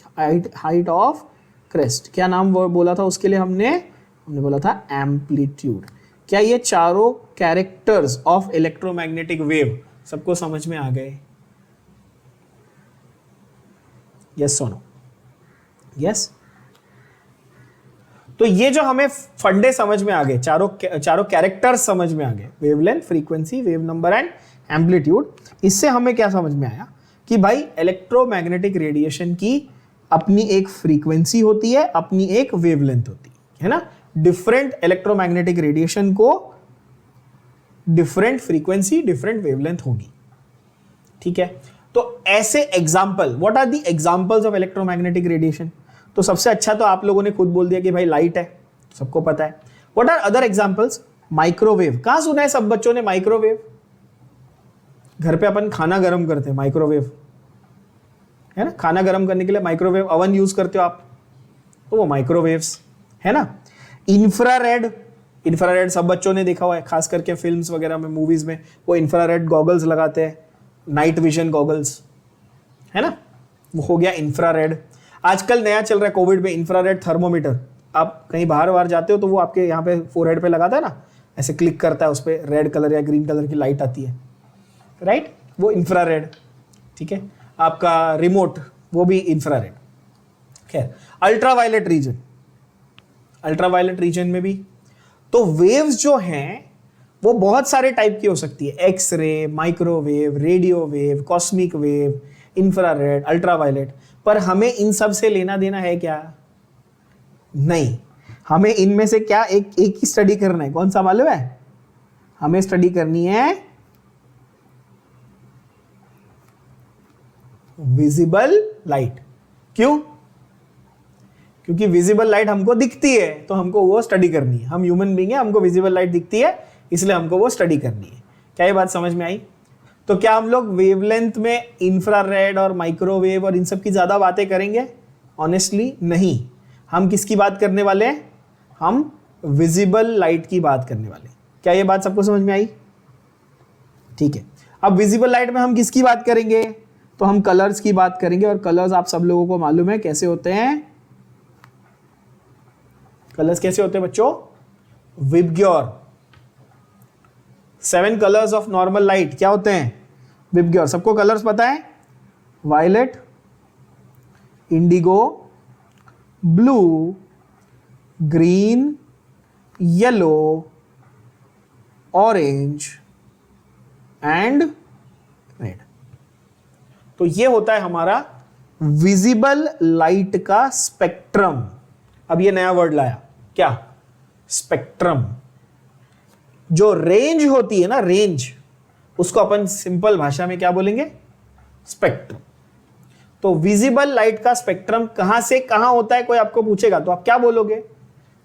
Height of crest. क्या नाम बोला था उसके लिए? हमने बोला था एम्पलीट्यूड। क्या ये चारों कैरेक्टर्स ऑफ इलेक्ट्रोमैग्नेटिक वेव सबको समझ में आ गए? यस और नो? यस। तो ये जो हमें फंडे समझ में आ गए, चारों कैरेक्टर्स समझ में आ गए, wavelength, frequency, wave number and amplitude. इससे हमें क्या समझ में आया कि भाई इलेक्ट्रोमैग्नेटिक रेडिएशन की अपनी एक फ्रीक्वेंसी होती है, अपनी एक वेवलेंथ होती है ना। डिफरेंट इलेक्ट्रोमैग्नेटिक रेडिएशन को डिफरेंट फ्रीक्वेंसी, डिफरेंट वेवलेंथ होगी, ठीक है। तो ऐसे example, what are the examples of electromagnetic radiation? तो सबसे अच्छा तो आप लोगों ने खुद बोल दिया कि भाई लाइट है, सबको पता है। What are other examples? Microwave. कहां सुना है सब बच्चों ने माइक्रोवेव? घर पे अपन खाना गर्म करते हैं, माइक्रोवेव है ना। खाना गर्म करने के लिए माइक्रोवेव ओवन यूज करते हो आप, तो वो माइक्रोवेव्स है ना। इंफ्रारेड, इंफ्रारेड सब बच्चों ने देखा हुआ है, खास करके फिल्म्स वगैरह में, मूवीज में वो इंफ्रारेड गॉगल्स लगाते हैं, नाइट विजन गॉगल्स, है ना। वो हो गया इंफ्रारेड। आजकल नया चल रहा है कोविड में, इंफ्रारेड थर्मोमीटर। आप कहीं बाहर जाते हो तो वो आपके यहाँ पे फोरहेड पे लगाता है ना, ऐसे क्लिक करता है, उस पर रेड कलर या ग्रीन कलर की लाइट आती है, राइट, वो इंफ्रारेड, ठीक है। आपका रिमोट वो भी इंफ्रारेड। खैर, अल्ट्रावायलेट रीजन, अल्ट्रावायलेट रीजन में भी तो वेव्स जो हैं वो बहुत सारे टाइप की हो सकती है। X ray, microwave, radio wave, cosmic wave, infrared, ultraviolet. पर हमें इन सब से लेना देना है क्या? नहीं। हमें इनमें से क्या एक ही स्टडी करना है। कौन सा मालूम है? हमें स्टडी करनी है विजिबल लाइट। क्यों? क्योंकि विजिबल लाइट हमको दिखती है तो हमको वो स्टडी करनी है। हम ह्यूमन बीइंग है, हमको विजिबल लाइट दिखती है, इसलिए हमको वो स्टडी करनी है। क्या ये बात समझ में आई? तो क्या हम लोग वेवलेंथ में इंफ्रारेड और माइक्रोवेव और इन सब की ज्यादा बातें करेंगे? ऑनेस्टली नहीं। हम किसकी बात करने वाले हैं? हम विजिबल लाइट की बात करने वाले। क्या ये बात सबको समझ में आई? ठीक है। अब विजिबल लाइट में हम किसकी बात करेंगे? तो हम कलर्स की बात करेंगे। और कलर्स आप सब लोगों को मालूम है कैसे होते हैं। कलर्स कैसे होते हैं बच्चों? VIBGYOR. 7 colours of normal light क्या होते हैं? विबग्योर। सबको कलर्स पता है? Violet, indigo, blue, green, yellow, orange and red. तो ये होता है हमारा विजिबल लाइट का स्पेक्ट्रम। अब ये नया वर्ड लाया, क्या? स्पेक्ट्रम। जो रेंज होती है ना, रेंज, उसको अपन सिंपल भाषा में क्या बोलेंगे? स्पेक्ट्रम। तो विजिबल लाइट का स्पेक्ट्रम कहां से कहां होता है, कोई आपको पूछेगा तो आप क्या बोलोगे?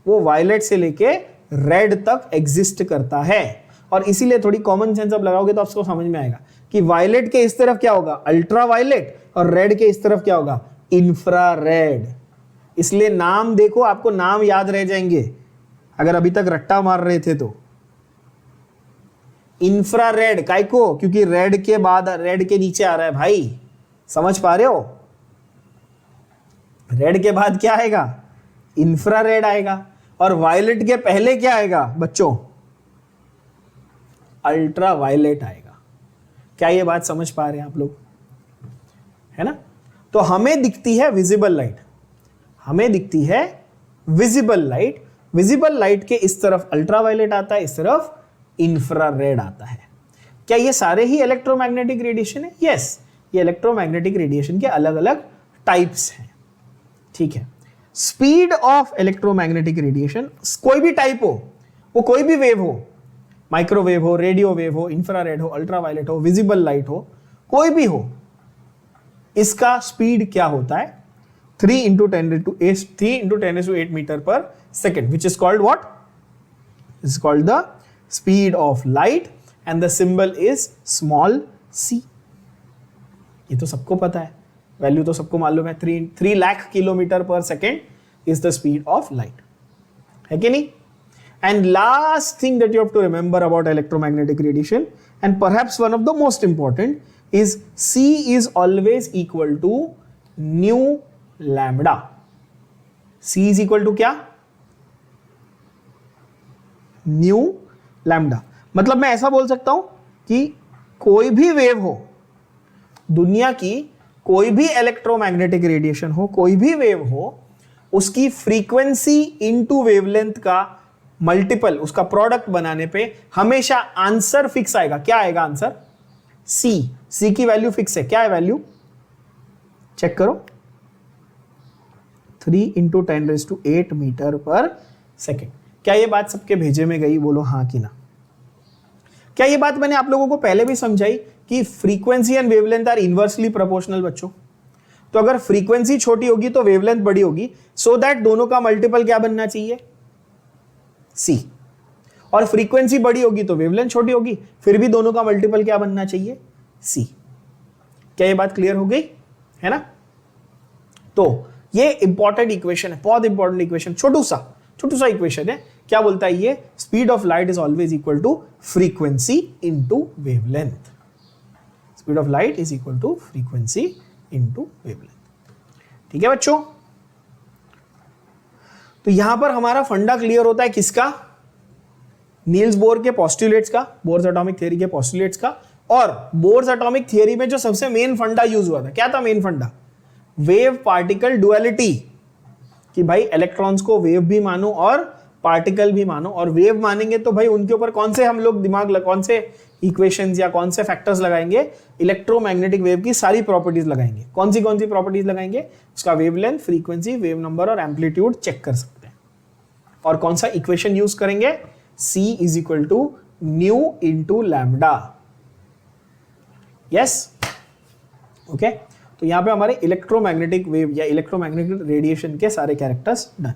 वो वायलेट से लेके रेड तक एग्जिस्ट करता है। और इसीलिए थोड़ी कॉमन सेंस अब लगाओगे तो आपको समझ में आएगा कि वायलेट के इस तरफ क्या होगा? अल्ट्रा वायलेट, और रेड के इस तरफ क्या होगा? इंफ्रारेड। इसलिए नाम देखो, आपको नाम याद रह जाएंगे अगर अभी तक रट्टा मार रहे थे तो। इंफ्रारेड काय को? क्योंकि रेड के बाद रेड के नीचे आ रहा है भाई, समझ पा रहे हो? रेड के बाद क्या आएगा? इंफ्रारेड आएगा। और वायलेट के पहले क्या आएगा बच्चों? अल्ट्रा वायलेट आएगा। क्या ये बात समझ पा रहे हैं आप लोग? है ना। तो हमें दिखती है विजिबल लाइट, हमें दिखती है विजिबल लाइट। विजिबल लाइट के इस तरफ अल्ट्रावायलेट आता है, इस तरफ इंफ्रारेड आता है। क्या ये सारे ही इलेक्ट्रोमैग्नेटिक रेडिएशन है? यस, ये इलेक्ट्रोमैग्नेटिक रेडिएशन के अलग अलग टाइप्स हैं, ठीक है। स्पीड ऑफ इलेक्ट्रोमैग्नेटिक रेडिएशन, कोई भी टाइप हो, वो कोई भी वेव हो, माइक्रोवेव हो, रेडियो वेव हो, इंफ्रारेड हो, अल्ट्रावायलेट हो, विजिबल लाइट हो, कोई भी हो, इसका स्पीड क्या होता है? 3 into 10 to 8 मीटर पर second, which is called what? Is called the speed of light and the symbol is small c. ये तो सबको पता है, वैल्यू तो सबको मालूम है, 3 लाख किलोमीटर पर second is the speed of light, है कि नहीं? And last thing that you have to remember about electromagnetic radiation, and perhaps one of the most important, is C is always equal to nu lambda. C is equal to क्या? Nu lambda. मतलब मैं ऐसा बोल सकता हूं कि कोई भी वेव हो, दुनिया की कोई भी इलेक्ट्रोमैग्नेटिक रेडिएशन हो, कोई भी वेव हो, उसकी फ्रीक्वेंसी इनटू वेवलेंथ का मल्टीपल, उसका प्रोडक्ट बनाने पे हमेशा आंसर फिक्स आएगा. क्या आएगा आंसर? सी की वैल्यू फिक्स है. क्या है वैल्यू? चेक करो, 3 into 10⁸ मीटर पर सेकेंड. क्या ये बात सबके भेजे में गई? बोलो हाँ कि ना. क्या ये बात मैंने आप लोगों को पहले भी समझाई कि frequency and wavelength are inversely proportional बच्चों. तो अगर फ्रीक्वेंसी छोटी होगी तो वेवलेंथ बड़ी होगी, सो दैट दोनों का मल्टीपल क्या बनना चाहिए? C. और फ्रीक्वेंसी बड़ी होगी तो वेवलेंथ छोटी होगी, फिर भी दोनों का मल्टीपल क्या बनना चाहिए? C. क्या ये बात क्लियर हो गई है ना? तो ये इंपॉर्टेंट इक्वेशन है, बहुत इंपॉर्टेंट इक्वेशन, छोटू सा इक्वेशन है. क्या बोलता है ये? Speed of light is always equal to frequency into wavelength. Speed of light is equal to frequency into wavelength. ठीक है बच्चों? तो यहां पर हमारा फंडा क्लियर होता है किसका? नील्स बोर के पोस्टुलेट्स का, बोर्स एटॉमिक थियरी के पोस्टुलेट्स का. और बोर्स एटॉमिक थियरी में जो सबसे मेन फंडा यूज हुआ था, क्या था मेन फंडा? Wave particle duality. कि भाई इलेक्ट्रॉन्स को वेव भी मानो और पार्टिकल भी मानो. और वेव मानेंगे तो भाई उनके ऊपर कौन से हम लोग कौन से इक्वेशंस या कौन से फैक्टर्स लगाएंगे? इलेक्ट्रोमैग्नेटिक वेव की सारी प्रॉपर्टीज लगाएंगे. कौन सी प्रॉपर्टीज लगाएंगे? उसका वेवलेंथ, फ्रीक्वेंसी, वेव नंबर और एम्पलीट्यूड चेक कर सकते हैं. और कौन सा इक्वेशन यूज करेंगे? C is equal to nu into lambda. Yes, okay. तो यहां पे हमारे इलेक्ट्रोमैग्नेटिक वेव या इलेक्ट्रोमैग्नेटिक रेडिएशन के सारे कैरेक्टर्स डन.